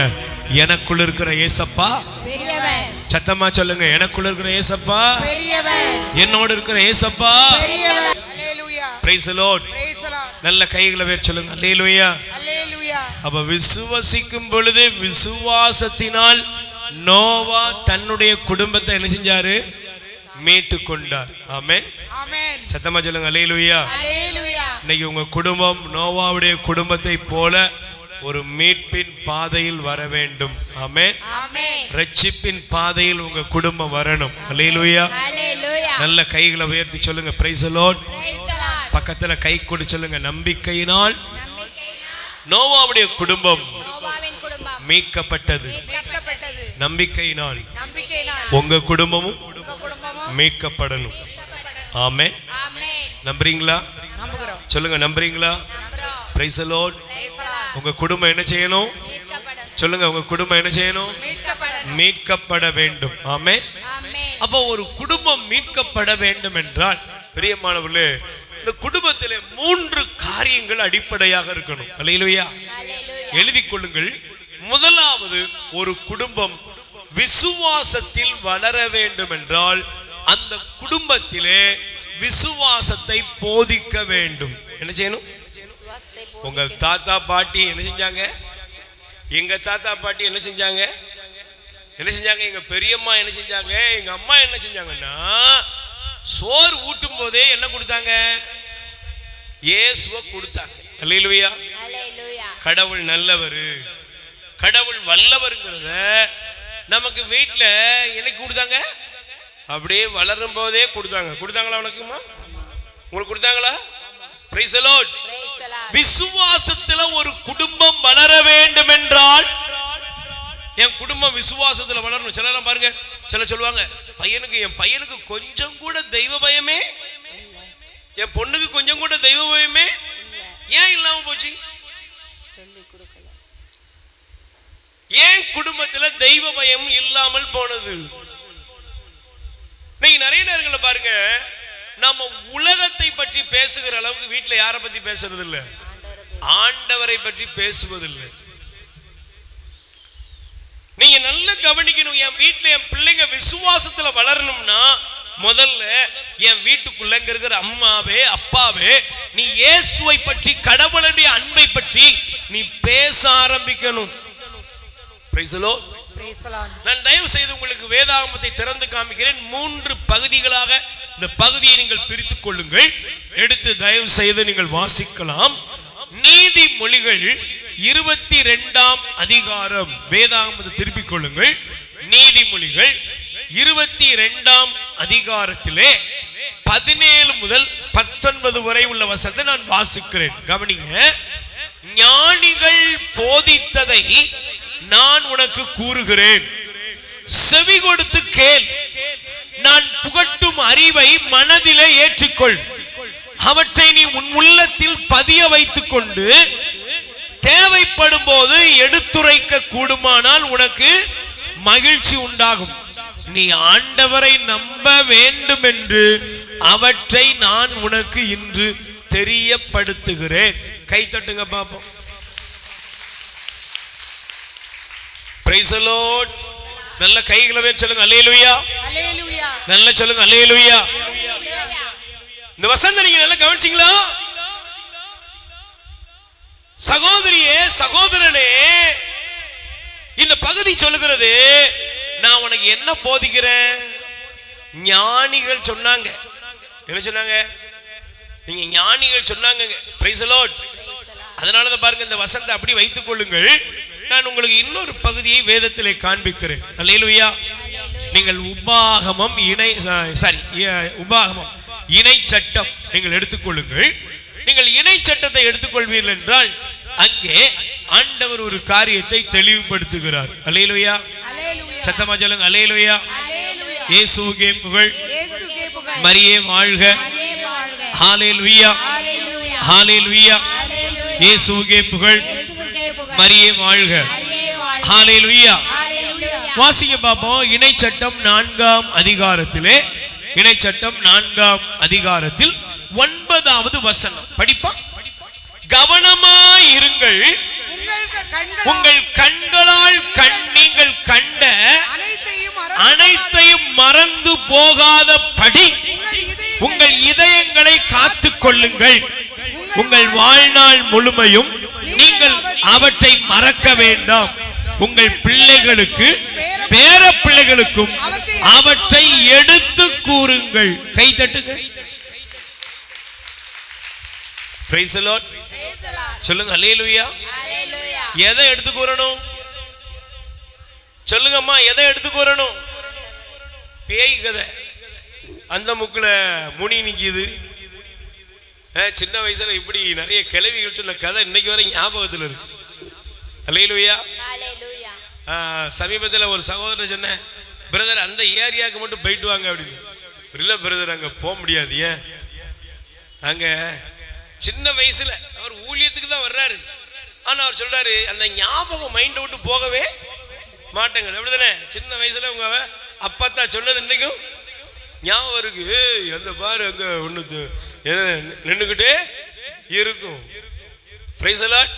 எனக்குள்ள இருக்கிற ஏசப்பா பெரியவன். சத்தமா சொல்லுங்க, எனக்குள்ள இருக்கிற ஏசப்பா பெரியவன், என்னோட இருக்கிற ஏசப்பா பெரியவன். ஹalleluya, praise the lord, praise the lord. நல்ல கைகளை வேர் சொல்லுங்க, ஹalleluya, ஹalleluya. அப்ப விசுவாசிக்கும் பொழுது விசுவாசத்தினால் நோவா தன்னுடைய குடும்பத்தை என்ன செஞ்சாரு? மீட்டு கொண்டார். ஆமென், ஆமென். சத்தமா சொல்லுங்க, ஹalleluya, ஹalleluya. இன்னைக்கு உங்க குடும்பம் நோவாவுடைய குடும்பத்தை போல ஒரு மீட்பின் பாதையில் வர வேண்டும். ஆமென், ஆமென். ரட்சிப்பின் பாதையில் உங்க குடும்பம் வரணும். ஹalleluya, ஹalleluya. நல்ல கைகளை உயர்த்தி சொல்லுங்க, praise the lord, praise the lord. பக்கத்துல கை கொடு சொல்லுங்க, நம்பிக்கையினால் நோவாவுடைய குடும்பம் மீட்கப்பட்டது. நம்பிக்கையினால் உங்க குடும்பமும் மீட்கப்படணும். ஆமென். நம்புறீங்களா? சொல்லுங்க, நம்புறீங்களா? praise the lord. உங்க குடும்பம் என்ன செய்யணும்? சொல்லுங்க, உங்க குடும்பம் என்ன செய்யணும்? மீட்கப்பட வேண்டும். ஆமென். அப்போ ஒரு குடும்பம் மீட்கப்பட வேண்டும் என்றால், பிரியமானவர்களே, இந்த குடும்பத்திலே 3 காரியங்கள் அடிப்படையாக இருக்கணும். ஹalleluya, எழுதி கொள்ளுங்கள். முதலாவது, ஒரு குடும்பம் விசுவாசத்தில் வளர வேண்டும் என்றால் அந்த குடும்பத்திலே விசுவாசத்தை போதிக்க வேண்டும். என்ன செய்யணும்? உங்க தாத்தா பாட்டி என்ன செஞ்சாங்க? எங்க தாத்தா பாட்டி என்ன செஞ்சாங்க? எங்க பெரியம்மா என்ன செஞ்சாங்க? எங்க அம்மா என்ன செஞ்சாங்கன்னா, சோறு ஊட்டும் போதே என்ன கொடுத்தாங்க? இயேசுவை கொடுத்தாங்க. ஹalleluya, கடவுள் நல்லவர், கடவுள் வல்லவர்ங்கிறத நமக்கு வீட்டுல என்னைக்கு கொடுத்தாங்க? அப்படியே வளரும் போதே கொடுத்தாங்க. கொடுத்தாங்களா? உனக்குமா உங்களுக்கு கொடுத்தாங்களா? praise the lord. விசுவாசத்துல ஒரு குடும்பம் வளர வேண்டும் என்றால், என் குடும்பம் விசுவாசத்துல வளரணும். சிலர் பாருங்க, சில சொல்லுவாங்க, என் பையனுக்கு கொஞ்சம் கூட தெய்வ பயமே, என் பொண்ணுக்கு கொஞ்சம் கூட தெய்வ பயமே ஏன் இல்லாம போச்சு? ஏன் குடும்பத்துல தெய்வ பயம் இல்லாமல் போனது? நீங்க நிறைய நேரங்கள்ல பாருங்க, நம்ம உலகத்தை பற்றி பேசுகிற அளவுக்கு வீட்டுல யாரை பத்தி பேசுறது இல்ல, ஆண்டவரை பற்றி பேசுவதில்லை. நீங்க நல்லா கவனிக்கணும். என் வீட்டுல என் பிள்ளைங்க விசுவாசத்துல வளரணும்னா முதல்ல என் வீட்டுக்குள்ள இருக்கிற அம்மாவே அப்பாவே நீ இயேசுவை பற்றி, கடவுளுடைய அன்பை பற்றி நீ பேச ஆரம்பிக்கணும். praise the lord. நான் தயவு செய்து உங்களுக்கு வேதாகமத்தை திறந்து காமிக்கிறேன். 3 பகுதிகளாக இந்த பகுதியை நீங்கள் பிரித்துக் கொள்ளுங்கள். எடுத்து தயவு செய்து நீங்கள் வாசிக்கலாம். நீதிமொழிகள் 22ஆம் அதிகாரம், வேதாகமத்தை திருப்பிக் கொள்ளுங்கள். நீதிமொழிகள் 22ஆம் அதிகாரத்திலே 17 முதல் 19 வரை உள்ள வசனத்தை நான் வாசிக்கிறேன். கவனிங்க. ஞானிகள் போதித்ததை நான் உனக்கு கூறுகிறேன், செவி கொடுத்து கேள். நான் புகட்டும் அறிவை மனதிலே ஏற்றுக்கொள். அவற்றை நீ உன் உள்ளத்தில் பதிய வைத்துக் கொண்டு தேவைப்படும் போது எடுத்துரைக்க கூடுமானால் உனக்கு மகிழ்ச்சி உண்டாகும். நீ ஆண்டவரை நம்ப வேண்டும் என்று அவற்றை நான் உனக்கு இன்று தெரியப்படுத்துகிறேன். கை தட்டுங்க பாப்போம். praise the lord. நல்ல கைகளை சொல்லுங்க, அல்லேலூயா, அல்லேலூயா. நல்ல சொல்லுங்க, அல்லேலூயா. இந்த வசனத்தை நீங்க நல்லா கவனிச்சீங்களா? சகோதரியே, சகோதரனே, இந்த பகுதி சொல்லுகிறது, நான் உனக்கு என்ன போதிக்கிறேன்? ஞானிகள் சொன்னாங்க. என்ன சொன்னாங்க? நீங்க ஞானிகள் சொன்னாங்க. praise the lord. அதனாலதான் பாருங்க, இந்த வசனத்தை அப்படி வைத்துக் கொள்ளுங்கள். நான் உங்களுக்கு இன்னொரு பகுதியை வேதத்திலே காண்பிக்கிறேன். அல்லேலூயா. நீங்கள் உபாகமம் இணை சட்டம் நீங்கள் எடுத்துக்கொள்ளுங்கள். நீங்கள் இணை சட்டத்தை எடுத்துக்கொள்வீர்கள் என்றால் அங்கே ஆண்டவர் ஒரு காரியத்தை தெளிவுபடுத்துகிறார். அல்லேலூயா. சத்தமா சொல்லுங்க, அல்லேலூயா. இயேசுவுக்கே புகழ். இயேசுவே புகழ். மரியே வாழ்க. மரியே வாழ்க. ஹalleluya ஹalleluya. ஹalleluya. ஹalleluya. இயேசுவுக்கே புகழ். இயேசுவே புகழ். மரியே வாழ்க. மரியே வாழ்க. ஹalleluya. ஹalleluya. வாசிக்க பாப்போம். இணைச்சட்டம் 4ஆம் அதிகாரத்திலே, இணைச்சட்டம் 4ஆம் அதிகாரத்தில் 9வது வசனம் படிப்பா. கவனமாயிருங்கள், உங்கள் கண்களால் நீங்கள் கண்ட அனைத்தையும் மறந்து போகாதபடி உங்கள் இதயங்களை காத்துக் கொள்ளுங்கள். உங்கள் வாழ்நாள் முழுமையும் நீங்கள் அவற்றை மறக்க வேண்டாம். உங்கள் பிள்ளைகளுக்கு பேர பிள்ளைகளுக்கும் அவற்றை எடுத்து கூறுங்கள். கை தட்டுங்க. Praise the Lord. சொல்லுங்க ஹல்லேலூயா. எதை எடுத்து கூறணும் சொல்லுங்கம்மா? எதை எடுத்து கூறணும்? பேய் கதை. அந்த முக்குல முனி நிக்குது. சின்ன வயசுல இப்படி நிறைய கிழவிகள் சொன்ன கதை இன்னைக்கு வரை ஞாபகத்தில் இருக்கு. ஹல்லேலூயா. சமீபத்தில் ஒரு சகோதரர் சொன்ன, பிரதர் அந்த ஏரியாவுக்கு மட்டும் போயிட்டு வாங்க அப்படின்னு. இல்லை பிரதர், அங்கே போக முடியாது. ஏன்? அங்க சின்ன வயசுல அவர் ஊழியத்துக்கு தான் வர்றாரு. ஆனா அவர் சொல்றாரு, அந்த ஞாபகம் மைண்டை விட்டு போகவே மாட்டேங்க. அப்படிதானே? சின்ன வயசுல உங்க அப்பா சொன்னது இன்னைக்கும் ஞாபகம் இருக்கு. அந்த பாரு அங்க ஒண்ணு நின்றுகிட்டே இருக்கும். Price the Lord.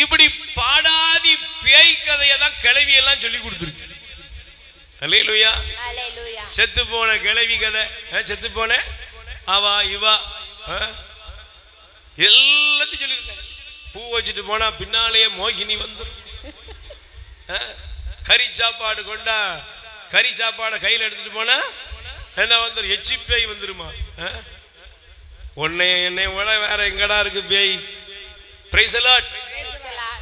இப்படி பாடாதி பேய் கதையை தான் கிழவி எல்லாம் சொல்லி கொடுத்துருக்கு. அல்லேலூயா. செத்து போன கிழவி கதை, செத்து போன அவா இவா எல்லாத்தையும் சொல்லியிருக்காங்க. பூ வச்சுட்டு போனா பின்னாலேயே மோகினி வந்துடும். கறி சாப்பாடு கொண்டா, கறி சாப்பாடை கையில் எடுத்துட்டு போனா என்ன வந்துடும்? எச்சி பேய் வந்துருமா? என்னை விட வேற எங்கடா இருக்கு பேய்? Price the Lord.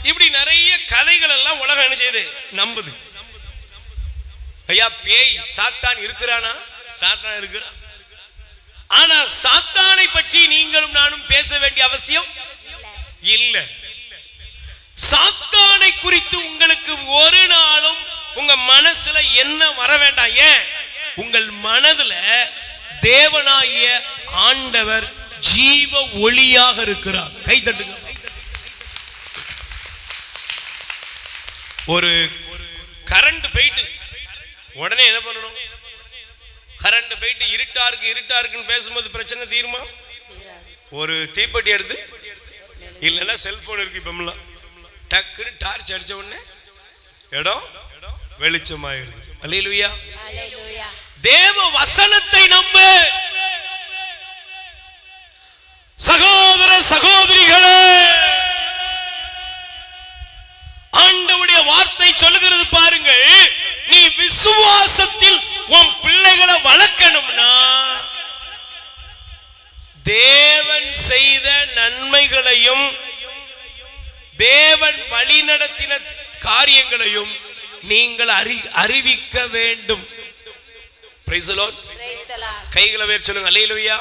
இப்படி நிறைய கதைகள் எல்லாம் உலகம் என்ன செய்யுது? நம்புது. ஐயா, பேய் சாத்தான் இருக்கிறானா? சாத்தான் இருக்கிறான். ஆனா சாத்தானை பற்றி நீங்களும் நானும் பேச வேண்டிய அவசியம் இல்ல. சாத்தானை குறித்து உங்களுக்கு ஒரு நாளும் உங்க மனசுல என்ன வர வேண்டாம். ஏன்? உங்கள் மனதுல தேவனாகிய ஆண்டவர் ஜீவ ஒளியாக இருக்கிறார். கை தட்டுங்க. ஒரு கரண்ட் போயிட்டு உடனே என்ன பண்ணணும்? கரண்ட் போயிட்டு இருட்டா இருக்குன்னு பேசும்போது பிரச்சனை தீருமா? ஒரு தீப்பெட்டி எடுத்து, இல்லைன்னா செல்போன் இருக்கு இப்பெல்லாம், டக்குன்னு டார்ச் அடிச்ச உடனே இடம் வெளிச்சமாயிருது. அல்லேலூயா. தேவ வசனத்தை நம்பு சகோதர சகோதரிகளே. ஆண்டவருடைய வார்த்தை சொல்லுகிறது பாருங்கள். நீ விசுவாசத்தில் உன் பிள்ளைகளை வளர்க்கணும்னா தேவன் செய்த நன்மைகளையும் தேவன் வழி நடத்தின காரியங்களையும் நீங்கள் அறிவிக்க வேண்டும். Praise the Lord. கைகளை வேர் சொல்லுங்க. அல்லேலூயா.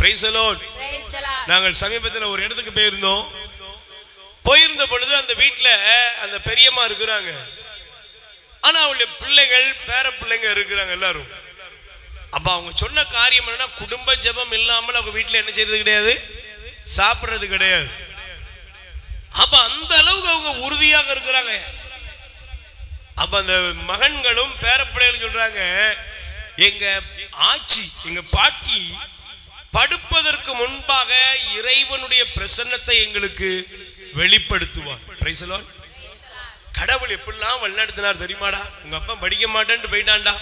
Praise the Lord. நாங்கள் சமீபத்தில் ஒரு இடத்துக்கு போயிருந்த பொழுது அந்த வீட்டுல அந்த பெரியம்மா இருக்கிறாங்க. ஆனா அவளுடைய பிள்ளைகள் பேர பிள்ளைங்க இருக்கிறாங்க எல்லாரும். அப்ப அவங்க சொன்ன காரியம் என்னன்னா, குடும்ப ஜெபம் இல்லாமல் அவங்க வீட்டுல என்ன செய்யறது கிடையாது, சாப்பிடுறது கிடையாது. அப்ப அந்த அளவுக்கு அவங்க உறுதியாக இருக்கிறாங்க. அப்ப அந்த மகன்களும் பேர பிள்ளைகளும் சொல்றாங்க, எங்க ஆச்சி எங்க பாட்டி படுப்பதற்கு முன்பாக இறைவனுடைய பிரசன்னத்தை எங்களுக்கு வெளிப்படுத்துவார். Praise the Lord. கடவுள் எப்படிலாம் வழிநடத்தினார் தெரியுமாடா? உங்க அப்பா படிக்க மாட்டேன்னு போயிட்டான்டா,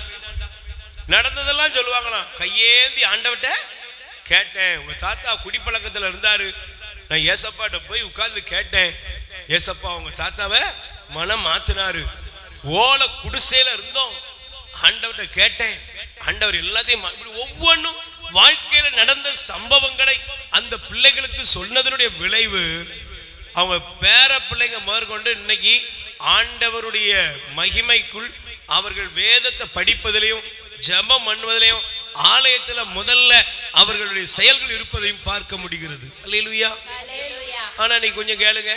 நடந்ததெல்லாம் சொல்லுவாங்களாம். கையேந்தி ஆண்டவட்ட கேட்டேன், உங்க தாத்தா குடிப்பழக்கத்துல இருந்தாரு, நான் ஏசப்பாட்ட போய் உட்கார்ந்து கேட்டேன், ஏசப்பா உங்க தாத்தாவை மனம் மாத்தினாரு, ஓலை குடிசையில இருந்தோம், ஆண்டவர்கிட்ட கேட்டேன், ஆண்டவர் எல்லாத்தையும் ஒவ்வொன்றும் வாழ்க்கையில நடந்த சம்பவங்களை அந்த பிள்ளைகளுக்கு சொன்னதனுடைய விளைவு அவங்க பேர பிள்ளைங்க முதற்கொண்டு இன்னைக்கு ஆண்டவருடைய மகிமைக்குள் அவர்கள் வேதத்தை படிப்பதிலையும் ஜெபம் பண்ணுவதிலையும் ஆலயத்துல முதல்ல அவர்களுடைய செயல்கள் இருப்பதையும் பார்க்க முடிகிறது. அல்லேலூயா. ஆனா நீ கொஞ்சம் கேளுங்க,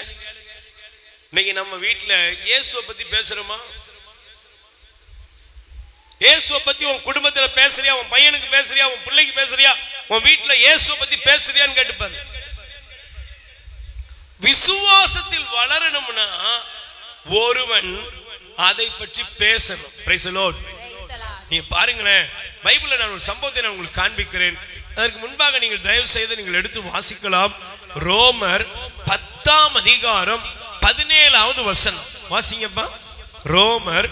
இன்னைக்கு நம்ம வீட்டுல இயேசுவை பத்தி பேசுறோமா? இயேசுவை பத்தி உன் குடும்பத்துல பேசுறியா, உன் பையனுக்கு பேசுறியா, உன் பிள்ளைக்கு பேசுறியா, உன் வீட்டுல இயேசுவை பத்தி பேசுறியான்னு கேட்டுப்பாரு. விசுவாசத்தில் வளரணும்னா ஒருவன் அதை பற்றி பேசணும். Price the Lord. நீங்க பாருங்களேன், பைபிள்ல நான் ஒரு சம்பவத்தை நான் உங்களுக்கு காண்பிக்கிறேன். அதற்கு முன்பாக நீங்கள் தயவு செய்து நீங்கள் எடுத்து வாசிக்கலாம். ரோமர் 10ஆம் அதிகாரம் 17வது வசனம் வாசிங்கப்பா. ரோமர்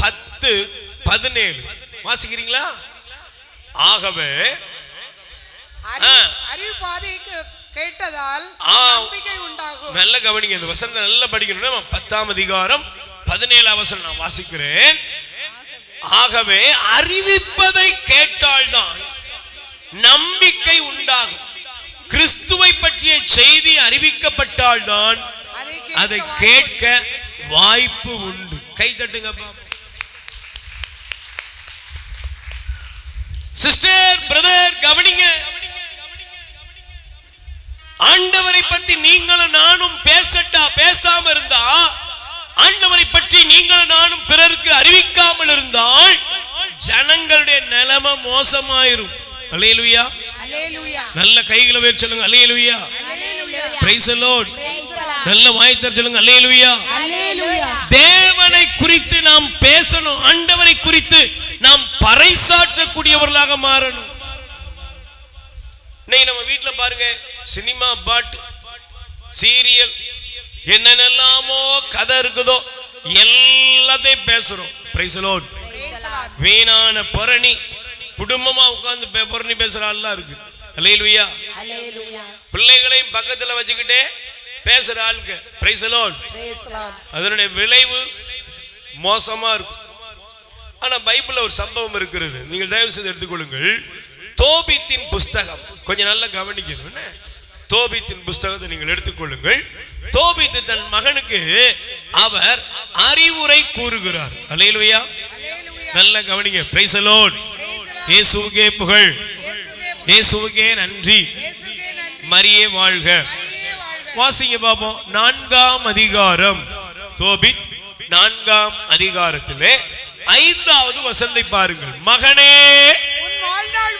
10:17 வாசிக்கிறீங்களா? ஆகவே அறிவு பாதைக்கு கேட்டதால் நம்பிக்கை உண்டாகும். நல்ல கவனிங்க, இந்த வசனத்தை நல்லா படிக்கணும். 10ஆம் அதிகாரம் 17வது வசனம் நான் வாசிக்கிறேன். ஆகவே அறிவிப்பதை கேட்டால்தான் நம்பிக்கை உண்டாகும். கிறிஸ்துவை பற்றிய செய்தி அறிவிக்கப்பட்டால்தான் அதை கேட்க வாய்ப்பு உண்டு. கை தட்டுங்க பாப்போம். சிஸ்டர், பிரதர், கவனிங்க. ஆண்டவரை பத்தி நீங்களும் நானும் பேசாம இருந்தா, ஆண்டவரை பற்றி நீங்களும் நானும் பிறருக்கு அறிவிக்காமல் இருந்தால் ஜனங்களுடைய நிலைமை மோசமாயிரும். அல்லேலூயா. நல்ல கைகளை வேறு சொல்லுங்க. அல்லேலூயா. Praise the Lord. நல்ல வாய்த்தர் சொல்லுங்க. அல்லேலூயா. தேவனை குறித்து நாம் பேசணும். ஆண்டவரை குறித்து நாம் பறைசாற்றக்கூடியவர்களாக மாறணும். இன்னைக்கு நம்ம வீட்டுல பாருங்க, சினிமா, பாட்டு, சீரியல், என்னென்னலாமோ கதை இருக்குதோ எல்லாத்தையும் பேசுறோம். Price the Lord. வீணான பரணி, குடும்பமா உட்கார்ந்து பரணி பேசுற ஆள்லாம் இருக்கு. அல்லேலூயா. பிள்ளைகளையும் பக்கத்துல வச்சுக்கிட்டே பேசுற ஆளுக்கு. Price the Lord. அதனுடைய விளைவு மோசமா இருக்கும். ஆனா பைபிள்ல ஒரு சம்பவம் இருக்கிறது, நீங்கள் தயவு செய்து எடுத்துக்கொள்ளுங்கள். தோபித்தின் புஸ்தகம், கொஞ்சம் நல்லா கவனிக்கணும். தோபித்தின் புஸ்தகத்தை நீங்கள் எடுத்துக்கொள்ளுங்கள். தோபித்து தன் மகனுக்கு அவர் அறிவுரை கூறுகிறார். அல்லேலூயா. நல்ல கவனிங்க. Price the Lord. இயேசுவுக்கே புகழ், இயேசுவுக்கே நன்றி, மரியே வாழ்க. வாசிங்க பாப்போம். 4ஆம் அதிகாரம், தோபித் 4ஆம் அதிகாரத்திலே 5வது வசனத்தை பாருங்கள். மகனே,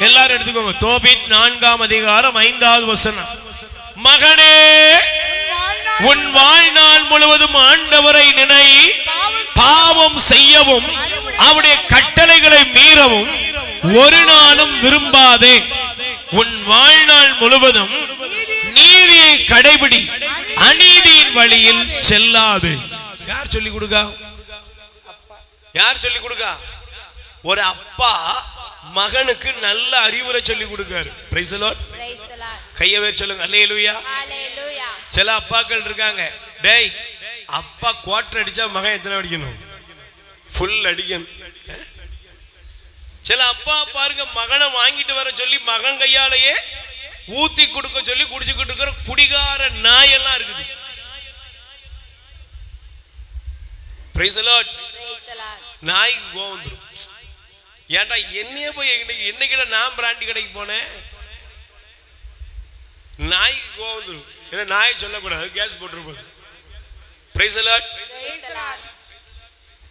எல்லாரும் எடுத்துக்கோங்க. தோபித் 4ஆம் அதிகாரம் 5வது வசனம். மகனே, உன் வாழ்நாள் முழுவதும் ஆண்டவரை நினை, பாவம் செய்யவும் அவருடைய கட்டளைகளை மீறவும் ஒரு நாளும் விரும்பாதே. உன் வாழ்நாள் முழுவதும் நீதியை கடைபிடி, அநீதியின் வழியில் செல்லாது. யார் சொல்லி கொடுக்கா? யார் சொல்லி கொடுக்கா? ஒரு அப்பா மகனுக்கு நல்ல அறிவுரை சொல்லி கொடுக்காரு. Price the Lord. கையை வேறு சொல்லுங்க. அல்லேலூயா. சில அப்பாக்கள் இருக்காங்க, டேய் அப்பா குவார்டர் அடிச்சா மகன் எத்தனை அடிக்கணும்? ஃபுல் அடிக்கணும். சில அப்பா பாருங்க, மகனை வாங்கிட்டு வர சொல்லி மகன் கையாலேயே ஊத்தி கொடுக்க சொல்லி குடிச்சுக்கிட்டு இருக்கிற குடிகார நாயெல்லாம் இருக்குது. Price the Lord. நாய்க்கு கோவம் வந்துரும். ஏன்டா என்னையே போய் என்னைக்கிட்ட நான் பிராண்டி கடைக்கு போனேன், நாய்க்கு கோவம் வந்துரும். ஏன்னா நாயை சொல்லக்கூடாது, கேஸ் போட்டுருப்போம். Praise the Lord.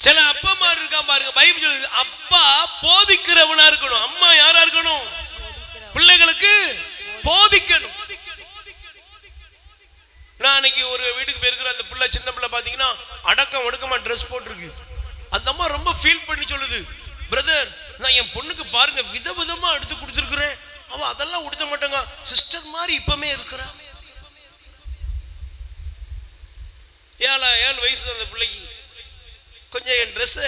சில அப்பா மாதிரி இருக்கான் பாருங்க, பைபிள் சொல்லுது அப்பா போதிக்கிறவனா இருக்கணும், அம்மா யாரா இருக்கணும்? பிள்ளைகளுக்கு போதிக்கணும். நான் அன்னைக்கு ஒரு வீட்டுக்கு போயிருக்கிற, அந்த பிள்ளை சின்ன பிள்ளை பாத்தீங்கன்னா அடக்கம் ஒடுக்கமா ட்ரெஸ் போட்டிருக்கு. அந்த அம்மா ரொம்ப ஃபீல் பண்ணி சொல்லுது, பிரதர் நான் என் பொண்ணுக்கு பாருங்க விதவிதமா எடுத்து கொடுத்துருக்கிறேன், அவ அதெல்லாம் உடுத்த மாட்டாங்க, சிஸ்டர் மாதிரி இப்பமே இருக்கிறா. 7 வயசு அந்த பிள்ளைக்கு. கொஞ்சம் என் ட்ரெஸ்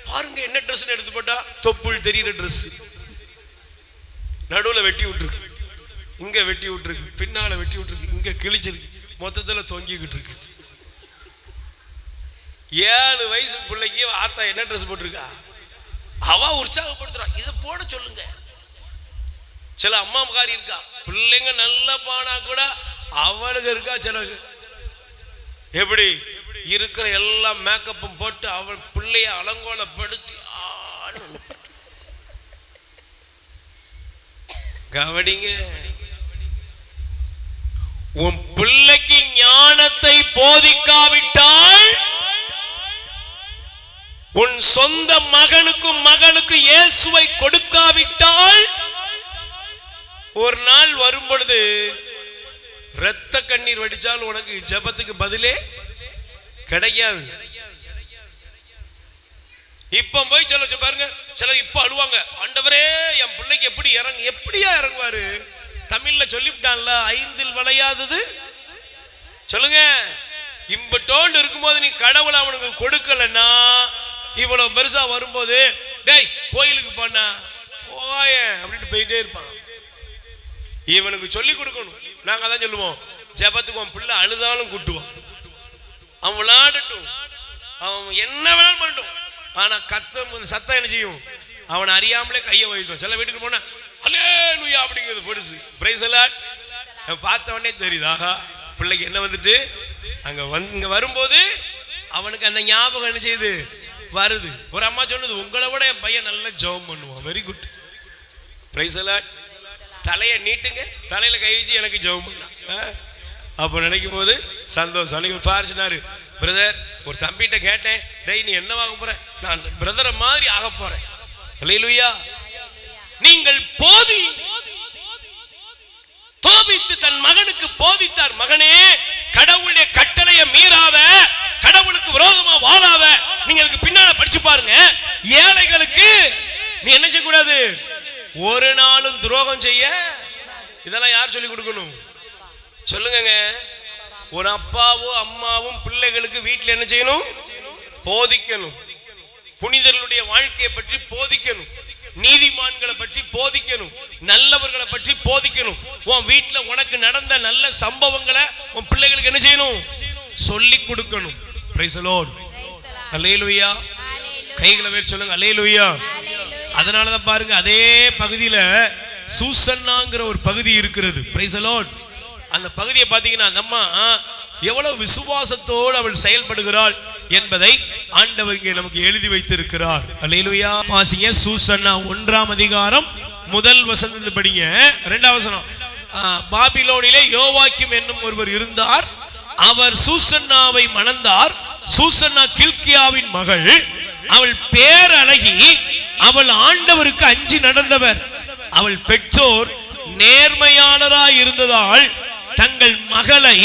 பாருங்க, என்ன ட்ரெஸ் எடுத்து போட்டா தொப்புள் தெரியுற ட்ரெஸ், நடுவுல வெட்டி விட்டுருக்கு, இங்க வெட்டி விட்டுருக்கு, பின்னால வெட்டி விட்டுருக்கு, இங்க கிழிச்சிருக்கு, மொத்தத்துல தொங்கிக்கிட்டு இருக்கு. 7 வயசு பிள்ளைக்கு ஆத்தா என்ன ட்ரெஸ் போட்டிருக்கா, அவ உற்சாகப்படுத்துறா, இதை போட சொல்லுங்க. சில அம்மா காரி இருக்கா, பிள்ளைங்க நல்ல பானா கூட அவளுக்கு இருக்கா, சில எப்படி இருக்கிற எல்லா மேக்கப்பும் போட்டு அவள் பிள்ளைய அலங்கோலப்படுத்தி. கவனிங்க, உன் பிள்ளைக்கு ஞானத்தை போதிக்காவிட்டால் உன் சொந்த மகனுக்கும் மகளுக்கும் இயேசுவை கொடுக்காவிட்டால் ஒரு நாள் வரும் பொழுது இரத்த கண்ணீர் வடிச்சால் உனக்கு ஜெபத்துக்கு பதிலே கிடையாது. இப்ப போய் சொல்ல பாருங்க, சிலர் இப்ப அழுவாங்க, ஆண்டவரே என் பிள்ளைக்கு எப்படியா இறங்குவாரு? தமிழ்ல சொல்லிவிட்டான்ல, ஐந்தில் வளையாதது சொல்லுங்க. இம்பட்டோண்டு இருக்கும்போது நீ கடவுளை அவனுக்கு கொடுக்கலன்னா இவ்வளவு பெருசா வரும்போது டேய் கோயிலுக்கு போனா போய அப்படின்ட்டு போயிட்டே இருப்பான். இவனுக்கு சொல்லி கொடுக்கணும். நாங்க அதான் சொல்லுவோம், ஜெபத்துக்கு அவன் பிள்ளை அழுதாலும் கூட்டுவான், அவன் விளையாடட்டும், அவன் என்ன வேணாலும் பண்ணட்டும். ஆனா சத்தம் என்ன செய்யும்? அவன் அறியாமலே கையை வைக்கும். சில வீட்டுக்கு போனா அல்லேலூயா அப்படிங்கிறது பெருசு. Price the Lord. பார்த்த உடனே தெரியுது, ஆஹா பிள்ளைக்கு என்ன வந்துட்டு. இங்க வரும்போது அவனுக்கு அந்த ஞாபகம் என்ன செய்யுது? வருது. ஒரு அம்மா சொன்னது, உங்களை விட என் பையன் நல்லா ஜெபம் பண்ணுவான். Very good. Price the Lord. தலையை நீட்டுங்க, தலையில கை வச்சு எனக்கு ஜெபம் பண்ணா. அப்போ நினைக்கும் போது சந்தோஷம். அன்னைக்கு ஃபார் சொன்னாரு, பிரதர் ஒரு தம்பிகிட்ட கேட்டேன், டேய் நீ என்ன வாங்க போற? நான் அந்த பிரதரை மாதிரி ஆக போறேன். அல்லேலூயா. நீங்கள் தோபித்து தன் மகனுக்கு போதித்தார், மகனே கடவுளுடைய கட்டளையை மீறாத, கடவுளுக்கு விரோதமா வாழாத. நீங்க அதுக்கு பின்னால படிச்சு பாருங்க. ஏழைகளுக்கு நீ என்ன செய்ய கூடாது? ஒரு நாளும் துரோகம் செய்ய. இதெல்லாம் யார் சொல்லி கொடுக்கணும்? சொல்லுங்க. ஒரு அப்பாவும் அம்மாவும் பிள்ளைகளுக்கு வீட்டில் என்ன செய்யணும்? போதிக்கணும். புனிதர்களுடைய வாழ்க்கையை பற்றி போதிக்கணும், நீதிமான்களை பற்றி போதிக்கணும், நல்லவர்களை பற்றி போதிக்கணும். உன் வீட்டில் உனக்கு நடந்த நல்ல சம்பவங்களை உன் பிள்ளைகளுக்கு என்ன செய்யணும்? சொல்லி கொடுக்கணும். Praise the Lord. அல்லேலூயா. கைகளை வேறு சொல்லுங்க, அல்லேலூயா. அதனாலதான் பாருங்க, அதே பகுதியில சூசன்னாங்கிற ஒரு பகுதி இருக்கிறது. Price the Lord. அந்த பகுதியை பார்த்தீங்கன்னா அந்த அம்மா எவ்வளவு விசுவாசத்தோடு அவள் செயல்படுகிறாள் என்பதை ஆண்டவர் இங்கே நமக்கு எழுதி வைத்திருக்கிறார். அல்லேலூயா. வாசிங்க சூசன்னா 1ஆம் அதிகாரம் 1 வசனத்தை படிங்க. 2ஆம் வசனம். பாபிலோனிலே யோவாக்கிம் என்னும் ஒருவர் இருந்தார். அவர் சூசன்னாவை மணந்தார். சூசன்னா கில்கியாவின் மகள். அவள் பேரழகி. அவள் ஆண்டவருக்கு அஞ்சி நடந்தவர். அவள் பெற்றோர் நேர்மையாளராய் இருந்ததால் தங்கள் மகளை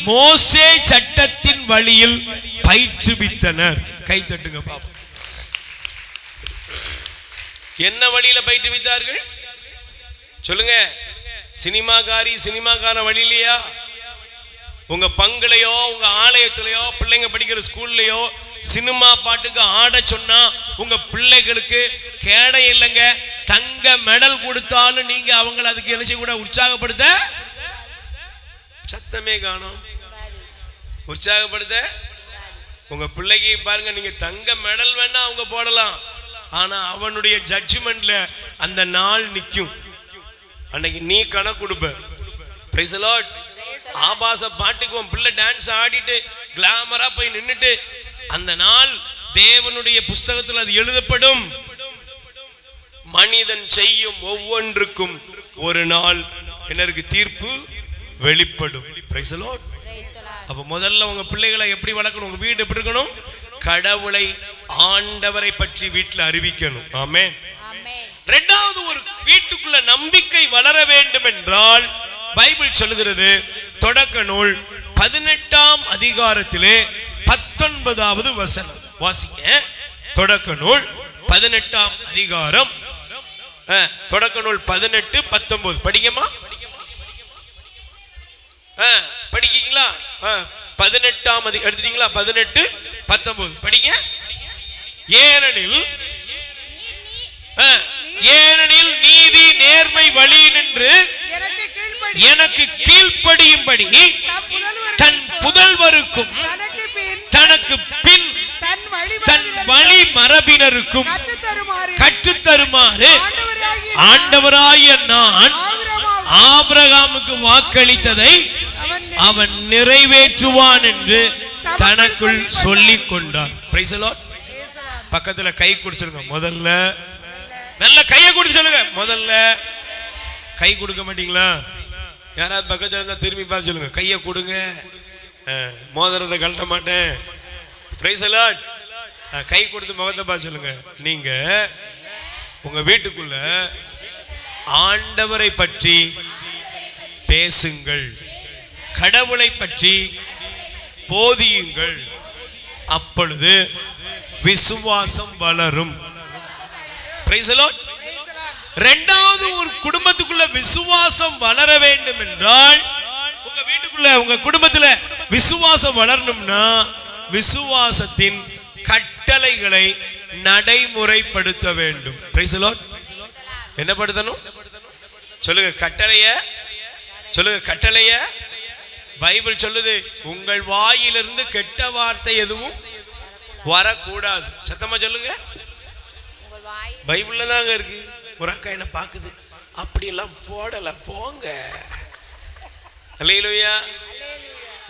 மோசே சட்டத்தின் வழியில் பயிற்றுவித்தனர். கை தட்டுங்க பாப்போம். என்ன வழியில பயிற்றுவித்தார்கள்? சொல்லுங்க. சினிமாக்கார வழியிலையா? உங்க பங்குலையோ உங்க ஆலயத்திலையோ பிள்ளைங்க படிக்கிற ஸ்கூல்லையோ சினிமா பாட்டுக்கு ஆட சொன்னா உங்க பிள்ளைகளுக்கு கேடை இல்லைங்க. தங்க மெடல் கொடுத்தாலும் நீங்க அவங்களை அதுக்கு என்ன செய்ய கூட உற்சாகப்படுத்த சத்தமே காணும். உற்சாகப்படுத்த உங்க பிள்ளைக்கு பாருங்க, நீங்க தங்க மெடல் வேணா அவங்க போடலாம், ஆனா அவனுடைய ஜட்ஜ்மெண்ட்ல அந்த நாள் நிற்கும். அன்னைக்கு நீ கணக்கு கொடுப்ப. Price the Lord. ஆபாச பாட்டுக்கு உன் பிள்ளை டான்ஸ் ஆடிட்டு கிளாமரா போய் நின்னுட்டு அந்த நாள் தேவனுடைய புஸ்தகத்தில் அது எழுதப்படும். மனிதன் செய்யும் ஒவ்வொன்றுக்கும் ஒரு நாள் என்ன இருக்கு? தீர்ப்பு வெளிப்படும். Price the Lord. அப்ப முதல்ல உங்க பிள்ளைகளை எப்படி வளர்க்கணும்? உங்க வீடு எப்படி இருக்கணும்? கடவுளை ஆண்டவரை பற்றி வீட்டில் அறிவிக்கணும். ஆமென். இரண்டாவது, ஒரு வீட்டுக்குள்ள நம்பிக்கை வளர வேண்டும் என்றால் பைபிள் சொல்லுகிறது, தொடக்க நூல் 18ஆம் அதிகாரத்திலே 19வது வசனம் வாசிங்க. தொடக்க நூல் 18ஆம் அதிகாரம், தொடக்க நூல் 18-19 படிங்கம்மா. படிக்கீங்களா? 18ஆம் எடுத்துட்டீங்களா? 18-19 படிங்க. ஏனெனில் நீதி நேர்மை வழி நின்று எனக்கு கீழ்ப்படியும்படி தன் புதல்வருக்கும் தனக்கு பின் தன் வழி மரபினருக்கும் கற்றுத்தருமாறு ஆண்டவராகிய நான் ஆபிரகாமுக்கு வாக்களித்ததை அவன் நிறைவேற்றுவான் என்று தனக்குள் சொல்லிக் கொண்டார். Price the Lord. பக்கத்துல கை கொடுத்துருங்க. முதல்ல நல்ல கையை கொடுத்து சொல்லுங்க. முதல்ல கை கொடுக்க மாட்டீங்களா? யாராவது பக்கத்துல இருந்தா திரும்பி பார்த்து சொல்லுங்க, கையை கொடுங்க, மோதிரத்தை கழட்ட மாட்டேன். Price the Lord. கை கொடுத்து முகத்தை பார்த்து சொல்லுங்க. நீங்க உங்க வீட்டுக்குள்ள ஆண்டவரை பற்றி பேசுங்கள், கடவுளை பற்றி போதியுங்கள், அப்பொழுது விசுவாசம் வளரும். இரண்டாவது, ஒரு குடும்பத்துக்குள்ள விசுவாசம் வளர வேண்டும் என்றால், உங்க வீட்டுக்குள்ள உங்க குடும்பத்துல விசுவாசம் வளரணும்னா விசுவாசத்தின் கட்டளைகளை நடைமுறைப்படுத்த வேண்டும். என்ன படுத்தணும் சொல்லுங்க? கட்டளைய சொல்லுங்க. கட்டளைய பைபிள் சொல்லுது, உங்கள் வாயிலிருந்து கெட்ட வார்த்தை எதுவும் வரக்கூடாது. சத்தமா சொல்லுங்க. பைபிள்ல தாங்க இருக்கு. ஒரு அக்கா என்ன பாக்குது, அப்படியெல்லாம் போடல போங்க. அல்லேலூயா.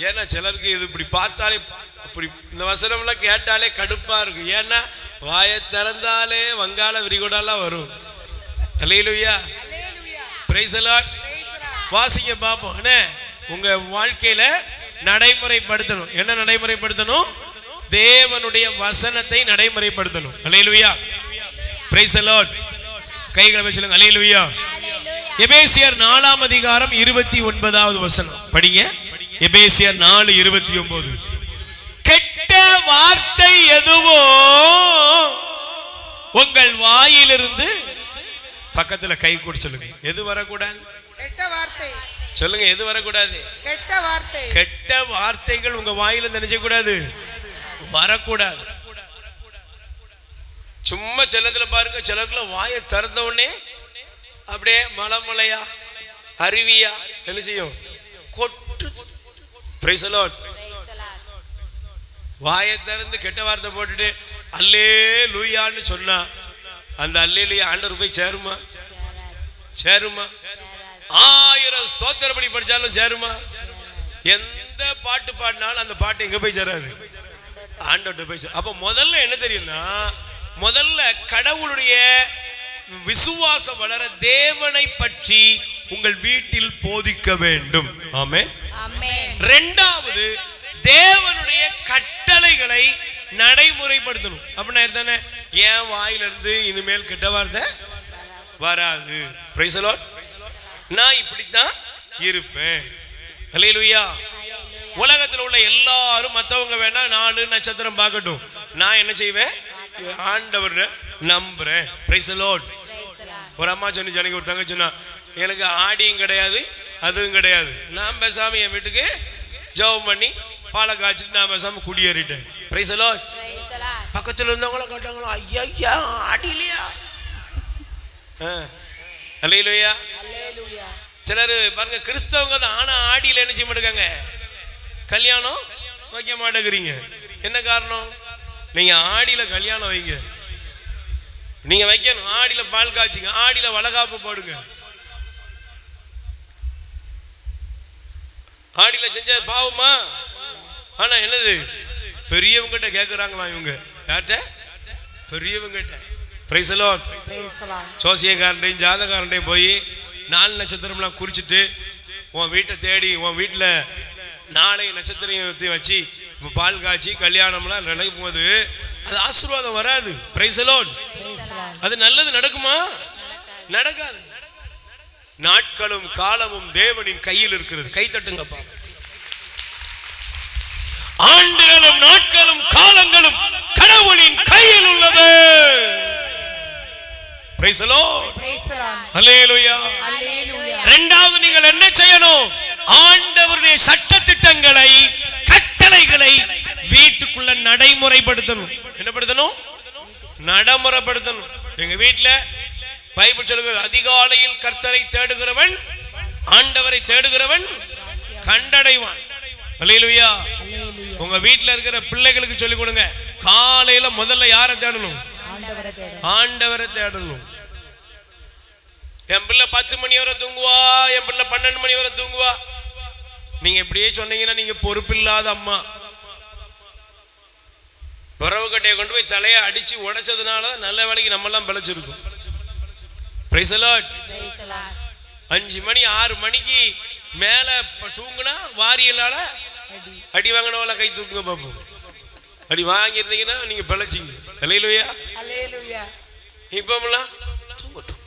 ஏன்னா சிலருக்கு இது இப்படி பார்த்தாலே, அப்படி இந்த வசனம்லாம் கேட்டாலே கடுப்பா இருக்கு. ஏன்னா வாயை திறந்தாலே வங்காள விரிகுடாலாம் வரும். அல்லேலூயா. Praise the Lord. வாசிங்க பாப்போம். என்ன உங்க வாழ்க்கையில நடைமுறைப்படுத்தணும். என்ன நடைமுறைப்படுத்தணும்? தேவனுடைய வசனத்தை நடைமுறைப்படுத்தணும். அல்லேலூயா. Praise the Lord. கைகளை வச்சு சொல்லுங்க. அல்லேலூயா. எபேசியர் 4ஆம் அதிகாரம் 29வது வசனம் படிங்க. எபேசியர் 4:29. கெட்ட வார்த்தை எதுவோ உங்கள் வாயிலிருந்து, பக்கத்துல கை கூட சொல்லுங்க, எது வரக்கூடாது? கெட்ட வார்த்தை சொல்லுங்க. எது வரக்கூடாது? கெட்ட வார்த்தை. கெட்ட வார்த்தைகள் உங்க வாயிலிருந்து நினைச்ச கூடாது, வரக்கூடாது. சும்மா செல்லத்துல பாருங்க, சிலருக்குள்ள வாயை திறந்த உடனே அப்படியே மலைமலையா அருவியா என்ன செய்யும்? கொட்டு. Price the Lord. வாயை திறந்து கெட்ட வார்த்தை போட்டுட்டு அல்லேலூயான்னு சொன்னா அந்த அல்லேலூயா ஆண்டவர் போய் சேருமா? சேருமா? 1000 ஸ்தோத்திரப்படி படிச்சாலும் சேருமா? எந்த பாட்டு பாடினாலும் அந்த பாட்டு எங்க போய் சேராது? ஆண்டவர்கிட்ட போய் சேரும். அப்ப முதல்ல என்ன தெரியும்னா, முதல்ல கடவுளுடைய விசுவாசம் வளர தேவனை பற்றி உங்கள் வீட்டில் போதிக்க வேண்டும். ஆமென். இரண்டாவது, தேவனுடைய கட்டளைகளை நடைமுறைப்படுத்தணும். அப்படின்னா தானே என் வாயிலிருந்து இனிமேல் கெட்ட வார்த்தை வராது. Price the Lord. நான் இப்படித்தான் இருப்பேன். அல்லேலூயா. உலகத்தில் உள்ள எல்லாரும் மற்றவங்க வேணா 4 நட்சத்திரம் பார்க்கட்டும், நான் என்ன செய்வேன்? ஆண்டவர் நம்புறேன். Price the Lord. ஒரு அம்மா சொன்னிச்சு, எனக்கு ஒரு தங்கச்சி சொன்னா, எனக்கு ஆடியும் கிடையாது அதுவும் கிடையாது, நான் பேசாம என் வீட்டுக்கு ஜெபம் பண்ணி பாலை காய்ச்சிட்டு நான் பேசாம குடியேறிட்டேன். Price the Lord. பக்கத்துல இருந்தவங்கள கேட்டாங்களோ, ஐயா ஆடிலையா? அல்லேலூயா. சிலர் பாருங்க, கிறிஸ்தவங்க தான், ஆனா ஆடியில என்ன செய்ய மாட்டேங்க, கல்யாணம் வைக்க மாட்டேங்கிறீங்க. என்ன காரணம்? நீங்க ஆடியில கல்யாணம் வைங்க, நீங்க வைக்கணும். ஆடியில பால் காய்ச்சிங்க, ஆடியில வளகாப்பு போடுங்க. ஆடியில செஞ்ச பாவமா? ஆனா என்னது, பெரியவங்கிட்ட கேட்கிறாங்களா இவங்க? யார்கிட்ட? பெரியவங்கிட்ட. Price the Lord. சோசியக்காரன்டையும் ஜாதகாரன்டையும் போய் 4 நட்சத்திரம்லாம் குறிச்சிட்டு உன் வீட்டை தேடி உன் வீட்டில் 4 நட்சத்திரத்தை வச்சு பால் காய்ச்சி கல்யாணம்லாம் நடக்கும் போது அது ஆசீர்வாதம் வராது. Price the Lord. அது நல்லது நடக்குமா? நடக்காது. நாட்களும் காலமும் தேவனின் கையில் இருக்கிறது. கை தட்டுங்கப்பா. ஆண்டுகளும் நாட்களும் காலங்களும் கடவுளின் கையில் உள்ளது. Praise the Lord. ஹல்லேலூயா. இரண்டாவது, நீங்கள் என்ன செய்யணும்? ஆண்டவருடைய சட்ட திட்டங்களை கட்டளைகளை வீட்டுக்குள்ள நடைமுறைப்படுத்தணும். என்ன படுத்தணும்? நடைமுறைப்படுத்தணும். எங்க வீட்டுல பைபிள் சொல்லுகிறது, அதிகாலையில் கர்த்தரை தேடுகிறவன் ஆண்டவரை தேடுகிறவன் கண்டடைவான். அல்லேலூயா. உங்க வீட்டுல இருக்கிற பிள்ளைகளுக்கு சொல்லிக் கொடுங்க, காலையில முதல்ல யாரை தேடணும்? ஆண்டவரை தேடணும். என் பிள்ளை 10 மணி வரை தூங்குவா, என் பிள்ளை 12 மணி வரை தூங்குவா. நீங்க இப்படியே சொன்னீங்கன்னா நீங்க பொறுப்பில்லாத அம்மா. உறவு கட்டையை கொண்டு போய் தலையை அடிச்சு உடைச்சதுனால நல்ல வேலைக்கு நம்ம எல்லாம் பிழைச்சிருக்கோம். Price the Lord. 5 மணி 6 மணிக்கு மேல தூங்குனா வாரியலால அடி வாங்கினவள கை தூக்குங்க பாப்போம். அப்படி வாங்கியிருந்தீங்கன்னா நீங்க பிழைச்சிங்க. அல்லேலூயா. அல்லேலூயா. இப்போம்லாம் தூங்கட்டும்.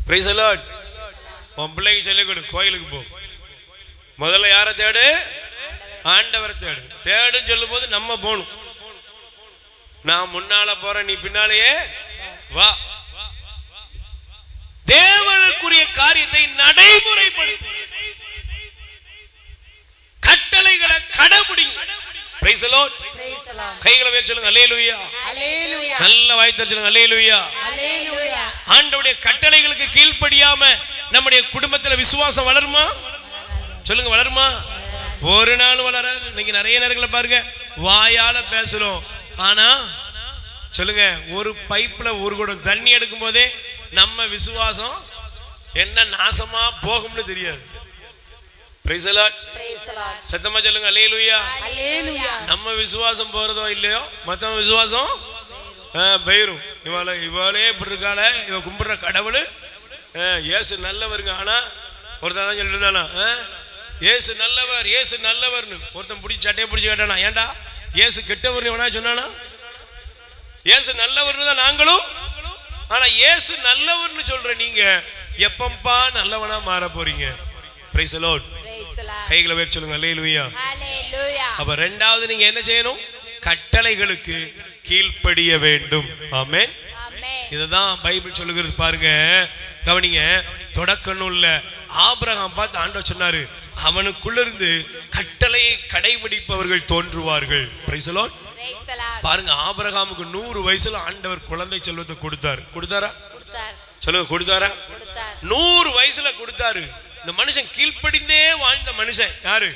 Price the Lord. உன் பிள்ளைக்கு சொல்லிக் கொடு, கோயிலுக்கு போ. முதல்ல யாரை தேடு? ஆண்டவரை தேடு. தேடுன்னு சொல்லும் போது நம்ம போகணும். நான் முன்னால போறேன், நீ பின்னாலேயே வா. தேவனுக்குரிய காரியத்தை நடைமுறைப்படுத்து. கட்டளைகளை கடைபிடிங்க. Praise the Lord. Praise the Lord. கைகளை உயர்த்தி சொல்லுங்க அல்லேலூயா. அல்லேலூயா. நல்ல வாய்த்தல் சொல்லுங்க அல்லேலூயா. அல்லேலூயா. ஆண்டவருடைய கட்டளைகளுக்கு கீழ்ப்படியாம நம்முடைய குடும்பத்துல விசுவாசம் வளருமா? சொல்லுங்க, வளருமா? ஒரு நாள் வளராது. இன்னைக்கு நிறைய நேரங்களை பாருங்க, வாயால பேசுறோம், ஆனா சொல்லுங்க ஒரு பைப்ல ஒரு குடம் தண்ணி எடுக்கும் போதே நம்ம விசுவாசம் என்ன நாசமா போகும்னு தெரியாது. Price the Lord. Praise the Lord. சத்தமா சொல்லுங்க அல்லேலூயா. அல்லேலூயா. நம்ம விசுவாசம் போறதோ இல்லையோ மத்தவங்க விசுவாசம் போயிரும். இவாளே இப்படி இருக்காளே, இவ கும்பிடுற கடவுள் இயேசு நல்லவருங்க. ஆனா ஒருத்தன் தான் சொல்லிட்டு இருந்தானா, இயேசு நல்லவர், இயேசு நல்லவர்னு. ஒருத்தன் பிடிச்சி சட்டையை பிடிச்சி கேட்டானா, ஏண்டா இயேசு கெட்டவர்னு வேணா சொன்னானா? இயேசு நல்லவர்னு தான் நாங்களும். ஆனா இயேசு நல்லவர்னு சொல்ற நீங்க எப்பப்பா நல்லவனா மாற போறீங்க? Price the Lord. Praise the Lord. கைகளை உயர்த்தி சொல்லுங்க அல்லேலூயா. அல்லேலூயா. அப்ப ரெண்டாவது நீங்க என்ன செய்யணும்? கட்டளைகளுக்கு கீழ்ப்படிய வேண்டும். ஆமென். ஆமென். இதுதான் பைபிள் சொல்லுகிறது. பாருங்க, கவனிங்க. தொடக்க நூல்ல ஆபிரகாம் பார்த்து ஆண்டவர் சொன்னாரு, அவனுக்குள்ளிருந்து கட்டளையை கடைபிடிப்பவர்கள் தோன்றுவார்கள். Praise the Lord. Praise the Lord. பாருங்க, ஆபிரகாமுக்கு 100 வயசுல ஆண்டவர் குழந்தை செல்வத்தை கொடுத்தாரு. கொடுத்தாரா? கொடுத்தார். சொல்லுங்க, கொடுத்தாரா? கொடுத்தார். 100 வயசுல கொடுத்தாரு. இந்த மனுஷன் கீழ்ப்படிந்தே வாழ்ந்த மனுஷன் யாரு?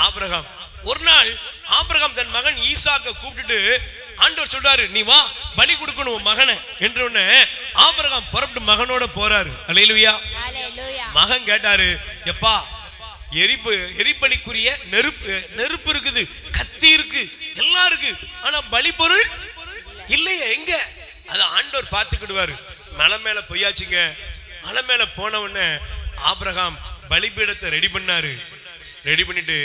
ஆபிரகாம். ஒரு நாள் ஆபிரகாம் தன் மகன் ஈசாக்க கூப்பிட்டுட்டு ஆண்டவர் சொல்றாரு, நீ வா பலி கொடுக்கணும் உன் மகனை என்று. ஆபிரகாம் புறப்பட்டு மகனோட போறாரு. அல்லேலூயா. அல்லேலூயா. மகன் கேட்டாரு, எப்பா எரிபலிக்குரிய நெருப்பு இருக்குது, கத்தி இருக்கு, எல்லாம் இருக்கு, ஆனா பலி பொருள் இல்லையே, எங்க? அத ஆண்டவர் பார்த்துக்கிடுவாரு. மலை மேல பொய்யாச்சுங்க. மலை மேல போன உடனே ஆபிரகாம் பலிபீடத்தை ரெடி பண்ணாரு. ரெடி பண்ணிட்டு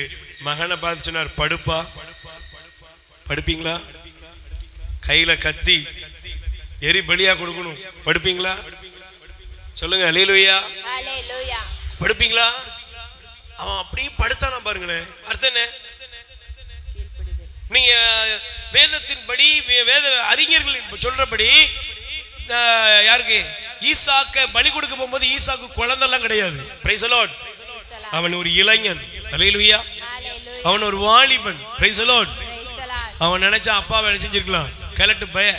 மகனை பார்த்து சொன்னார், படுப்பா. படுப்பீங்களா? கையில கத்தி எரி பலியா கொடுக்கணும், படுப்பீங்களா? சொல்லுங்க அல்லேலூயா. அல்லேலூயா. படுப்பீங்களா? அவன் அப்படியே படுத்தானா பாருங்களேன். அர்த்தம் என்ன? நீங்க வேதத்தின்படி, வேத அறிஞர்கள் சொல்றபடி யாருக்கு ஈசாக்க பலி கொடுக்க போகும்போது ஈசாக்கு குழந்தைலாம் கிடையாது. Price the Lord. அவன் ஒரு இளைஞன். அல்லேலூயா. அல்லேலூயா. அவன் ஒரு வாலிபன். Price the Lord. Praise the Lord. அவன் நினைச்சா அப்பா வேலை செஞ்சிருக்கலாம். கிழட்டு பய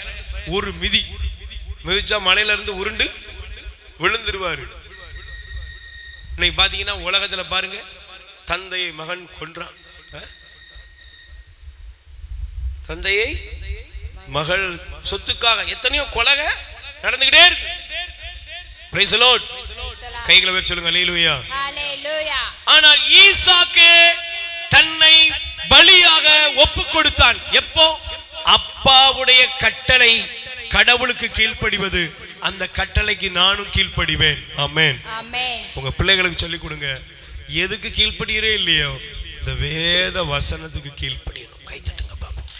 ஒரு மிதிச்சா மலையில இருந்து உருண்டு விழுந்துருவாரு. இன்னைக்கு பாத்தீங்கன்னா உலகத்துல பாருங்க, தந்தையை மகன் கொன்றான், தந்தையை மகள் சொத்துக்காக எத்தனையோ கொலை நடந்துகிட்டே இருக்கு. Price the Lord. கைகளை உயர்த்தி சொல்லுங்க அல்லேலூயா. அல்லேலூயா. ஆனால் ஈசாக்கு தன்னை பலியாக ஒப்பு கொடுத்தான். எப்போ? அப்பாவுடைய கட்டளை, கடவுளுக்கு கீழ்ப்படிவது. அந்த கட்டளைக்கு நானும் கீழ்ப்படிவேன். ஆமென். ஆமென். உங்க பிள்ளைகளுக்கு சொல்லிக் கொடுங்க, எதுக்கு கீழ்ப்படியறே இல்லையோ இந்த வேத வசனத்துக்கு கீழ்ப்படியணும். கை தட்டுங்க பாப்போம்.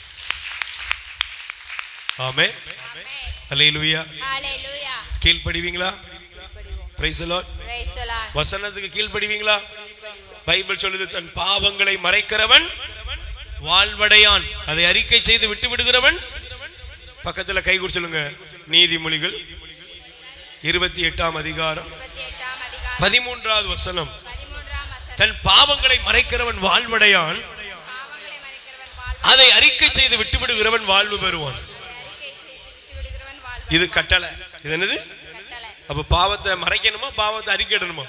ஆமென். அல்லேலூயா. அல்லேலூயா. கீழ்ப்படிவீங்களா? Praise the Lord. Praise the Lord. வசனத்துக்கு கீழ்ப்படிவீங்களா? பைபிள் சொல்லுது, தன் பாவங்களை மறைக்கிறவன் வாழ்வடையான், அதை அறிக்கை செய்து விட்டு விடுகிறவன். பக்கத்துல கை குறி சொல்லுங்க. நீதிமொழிகள் 28ஆம் அதிகாரம் 13வது வசனம். தன் பாவங்களை மறைக்கிறவன் வாழ்வடையான், அதை அறிக்கை செய்து விட்டு விடுகிறவன் வாழ்வு பெறுவான். இது கட்டளை. இது என்னது? அப்ப பாவத்தை மறைக்கணுமா, பாவத்தை அறிக்கையிடணுமா?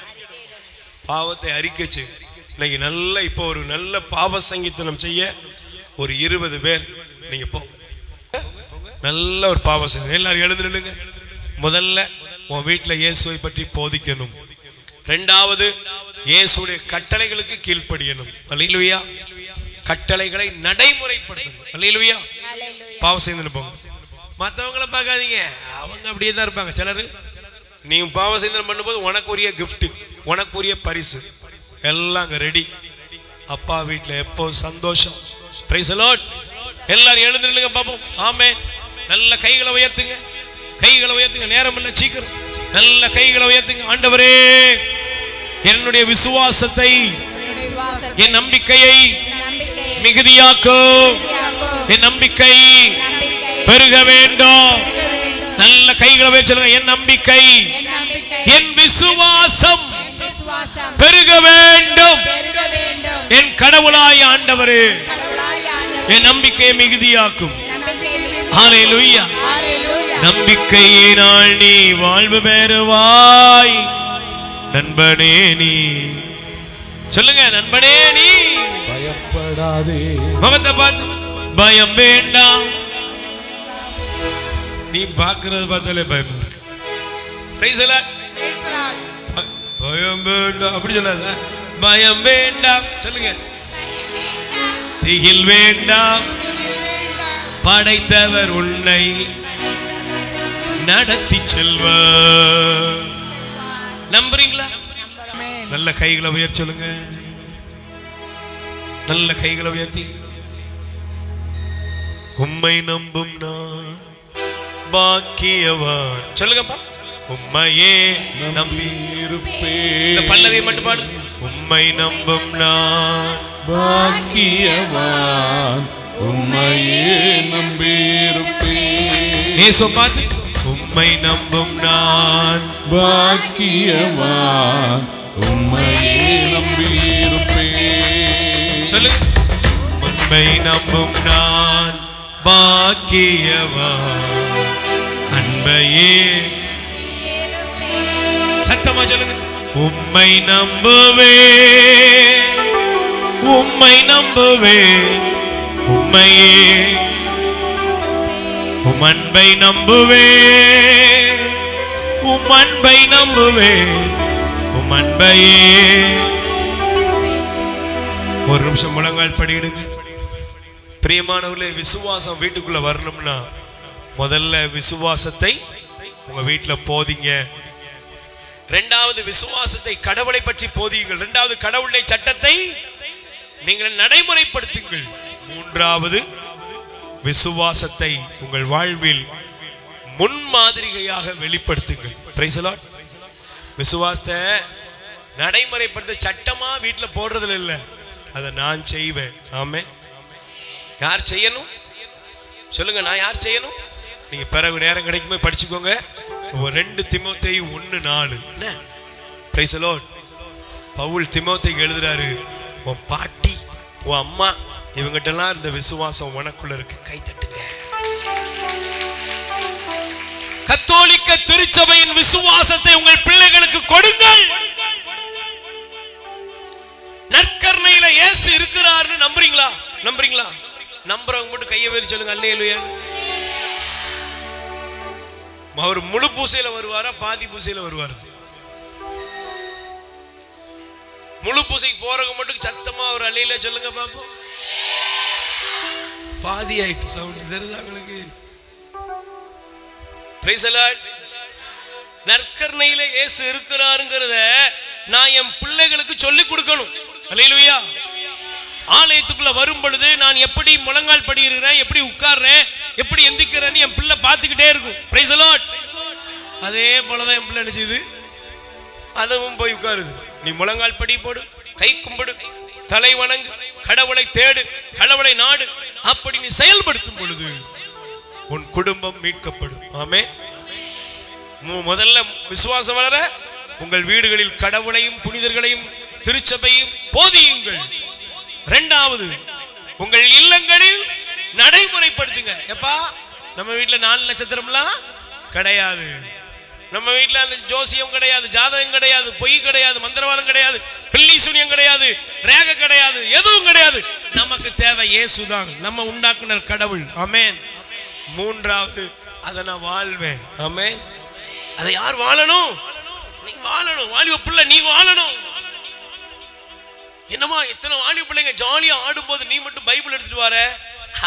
பாவத்தை அறிக்கை செய். இன்னைக்கு நல்ல இப்போ ஒரு நல்ல பாவ சங்கீதனம் செய்ய ஒரு 20 பேர் நீங்க போங்க. நல்ல ஒரு பாவ சங்கீதம். எல்லாரும் எழுந்து நில்லுங்க. முதல்ல உன் வீட்டுல இயேசுவை பற்றி போதிக்கணும். இரண்டாவது, இயேசுடைய கட்டளைகளுக்கு கீழ்ப்படியணும். அல்லேலூயா. கட்டளைகளை நடைமுறைப்படுத்தணும். அல்லேலூயா. பாவ சங்கீதம் போங்க. மற்றவங்கள பார்க்காதீங்க, அவங்க அப்படியே தான் இருப்பாங்க. சிலர் நீ பாவ சிந்தனை பண்ணும்போது உனக்குரிய கிஃப்ட், உனக்குரிய பரிசு எல்லாம் அங்க ரெடி. அப்பா வீட்டில் எப்போ சந்தோஷம், பிரைஸ் தி லார்ட். எல்லாரும் எழுந்து நில்லுங்க பாப்போம். ஆமென். நல்ல கைகளை உயர்த்துங்க, கைகளை உயர்த்துங்க. நேரம் இல்ல, சீக்கிரம் நல்ல கைகளை உயர்த்துங்க. ஆண்டவரே, என்னுடைய விசுவாசத்தை, என் நம்பிக்கையை மிகுதியாக்கும், என் நம்பிக்கை பெருக வேண்டும். நல்ல கைகளை உயர்த்தி சொல்லுங்க. என் நம்பிக்கை, என் விசுவாசம் பெருக வேண்டும். என் கடவுளாய் ஆண்டவரே, என் நம்பிக்கையை மிகுதியாக்கும். ஹல்லேலூயா. நம்பிக்கையினால் நீ வாழ்வு பெறுவாய். நண்பனே நீ சொல்லுங்க. நண்பனே நீ பயப்படாதே. முகத்தை பார்த்து பயம் வேண்டாம். நீ பார்க்கிறது பார்த்தாலே பயம் இருக்கு. Price the Lord. பயம் வேண்டாம் அப்படி சொல்லாத. பயம் வேண்டாம் சொல்லுங்க. திகில் வேண்டாம், படைத்தவர் உன்னை நடத்தி செல்வார். நம்புறீங்களா? நல்ல கைகளை உயர்த்தி சொல்லுங்க. நல்ல கைகளை உயர்த்தி. உம்மை நம்பும் நான் பாக்கியவான். சொல்லுங்கப்பா. உம்மையே நம்பி இருப்பேன். இந்த பல்லவியை மட்டும் பாடு. உம்மை நம்பும் நான் பாக்கியவான், உம்மையே நம்பியிருப்பேன். இயேசு பார்த்து உம்மை நம்பும் நான் பாக்கியவான், உம்மையே நம்பியிருப்பேன். சொல்லு. உம்மை நம்பும் நான் பாக்கியவான், அன்பையே. சத்தமா சொல்லுங்க. உம்மை நம்புவே, உம்மை நம்புவே, உம்மையே. உம் அன்பை நம்புவே, உம் அன்பை நம்புவே, உம் அன்பையே. ஒரு நிமிஷம் முழங்கால் படியிடுங்க. பிரியமானவர்களே, விசுவாசம் வீட்டுக்குள்ள வரணும்னா முதல்ல விசுவாசத்தை உங்க வீட்டுல போதிங்க. இரண்டாவது விசுவாசத்தை கடவுளை பற்றி போதியுங்கள். இரண்டாவது கடவுளுடைய சட்டத்தை நீங்கள் நடைமுறைப்படுத்துங்கள். மூன்றாவது விசுவாசத்தை உங்கள் வாழ்வில் முன்மாதிரியாக வெளிப்படுத்துங்கள். Price the Lord. விசுவாசத்தை நடைமுறைப்படுத்த சட்டமா வீட்டுல போடுறதுல இல்ல, அதை நான் செய்வேன். ஆமென். யார் செய்யணும் சொல்லுங்க. நான் யார் செய்யணும்? நீங்க பிறகு நேரம் கிடைக்குமே படிச்சுக்கோங்க. 2 தீமோத்தேயு 1:4. என்ன? Praise the Lord. பவுல் தீமோத்தேயுக்கு எழுதுறாரு, உன் பாட்டி, உன் அம்மா, இவங்கிட்டலாம் இந்த விசுவாசம் உனக்குள்ள இருக்கு. கை தட்டுங்க. கத்தோலிக்க திருச்சபையின் விசுவாசத்தை உங்கள் பிள்ளைகளுக்கு கொடுங்கள். நற்கருணையில இயேசு இருக்கிறார்னு நம்புறீங்களா? நம்புறீங்களா? நம்புறவங்க மட்டும் கையை வேறு சொல்லுங்க. அல்லேலூயா. அவர் முழு பூசையில வருவாரா பாதி பூசையில வருவாரா? முழு பூசைக்கு போறவங்க மட்டும் சத்தமா அவர் அல்லேலூயா சொல்லுங்க பாப்போம். பாதி ஆயிட்டு சவுண்ட் தெரியுதா உங்களுக்கு? Price the Lord. நற்கருணையில இயேசு இருக்கிறாருங்கறத நான் என் பிள்ளைகளுக்கு சொல்லி கொடுக்கணும். அல்லேலூயா. ஆலயத்துக்குள்ள வரும் பொழுது நான் எப்படி முழங்கால் படிக்கிறேன், எப்படி உட்கார்றேன், எப்படி எந்திக்கிறேன்னு என் பிள்ளை பார்த்துக்கிட்டே இருக்கும். Price the Lord. அதே போலதான் என் பிள்ளை நினைச்சது, அதுவும் போய் உட்காருது. நீ முழங்கால் படி போடு, கை கும்பிடு, தலை வணங்கு, கடவுளை தேடு, கடவுளை நாடு. அப்படி நீ செயல்படுத்தும் பொழுது உன் குடும்பம் மீட்கப்படும். ஆமென். முதல்ல விசுவாசம் வளர உங்கள் வீடுகளில் கடவுளையும் புனிதர்களையும் திருச்சபையும் போதியுங்கள். இரண்டாவது, உங்கள் இல்லங்களில் நடைமுறைப்படுத்துங்க. எப்பா நம்ம வீட்டுல 4 நட்சத்திரம்லாம் கிடையாது. நம்ம வீட்டுல அந்த ஜோசியம் கிடையாது, ஜாதகம் கிடையாது, பொய் கிடையாது, மந்திரவாதம் கிடையாது, பில்லி சூனியம் கிடையாது, ரேக கிடையாது, எதுவும் கிடையாது. நமக்கு தேவை இயேசுதான், நம்ம உண்டாக்குனர் கடவுள். ஆமென். மூன்றாவது, அதை நான் வாழ்வேன். ஆமென். அதை யார் வாழணும்? நீ வாழணும். வாலிப பிள்ளை நீ வாழணும். என்னமா எத்தனை வாலிப பிள்ளைங்க ஜாலியா ஆடும் போது நீ மட்டும் பைபிள் எடுத்துட்டு வர,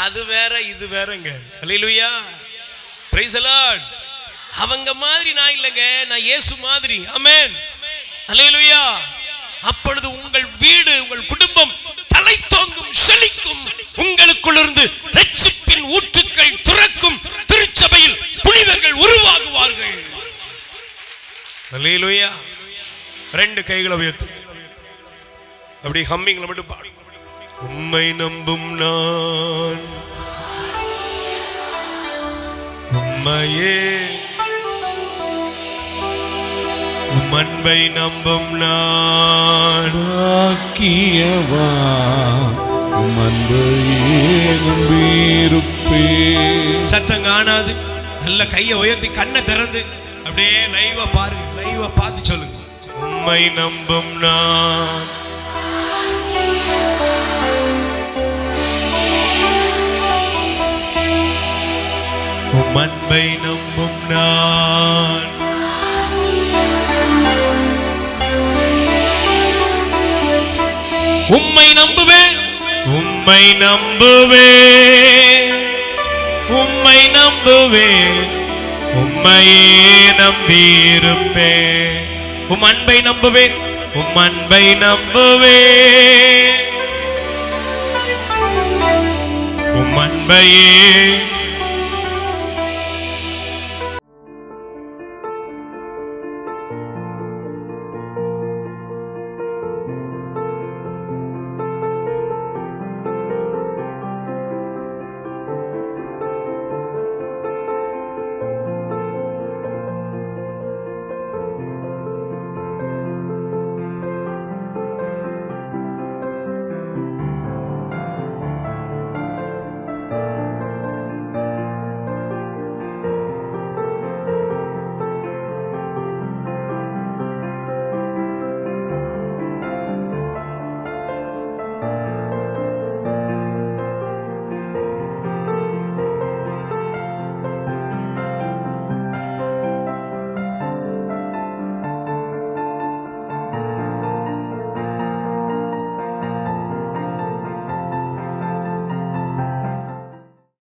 அது வேற இது வேறங்க. அல்லேலூயா. Praise the Lord. அவங்க மாதிரி நான் இல்லைங்க, நான் இயேசு மாதிரி. ஆமென். அல்லேலூயா. அப்பொழுது உங்கள் வீடு, உங்கள் குடும்பம் தலை தோங்கும், செழிக்கும். உங்கள் கர்த்தருக்குள்ளிருந்து ரட்சிப்பின் ஊற்றுக்கள் துறக்கும் திருச்சபையில் புனிதர்கள் உருவாகுவார்கள். அல்லேலூயா. ரெண்டு கைகளை உயர்த்து, அப்படி ஹம்மிங்ல மட்டும் பாடு. உம்மை நம்பும் நான் உம்மையே, உம் அன்பை நம்பும் நான் ஆக்கியவா, உம் அன்பையே நம்பியிருப்பேன். சத்தம் காணாது, நல்ல கையை உயர்த்தி கண்ணை திறந்து அப்படியே லைவா பாருங்க, லைவா பார்த்து சொல்லுங்க. உம்மை நம்பும் நான் உம் அன்பை நம்பும் நான் உம்மை நம்புவேன், உம்மை நம்புவேன், உம்மை நம்புவேன், உம்மையே நம்பியிருப்பேன். உம் அன்பை நம்புவேன், உம் அன்பை நம்புவேன், உம் அன்பையே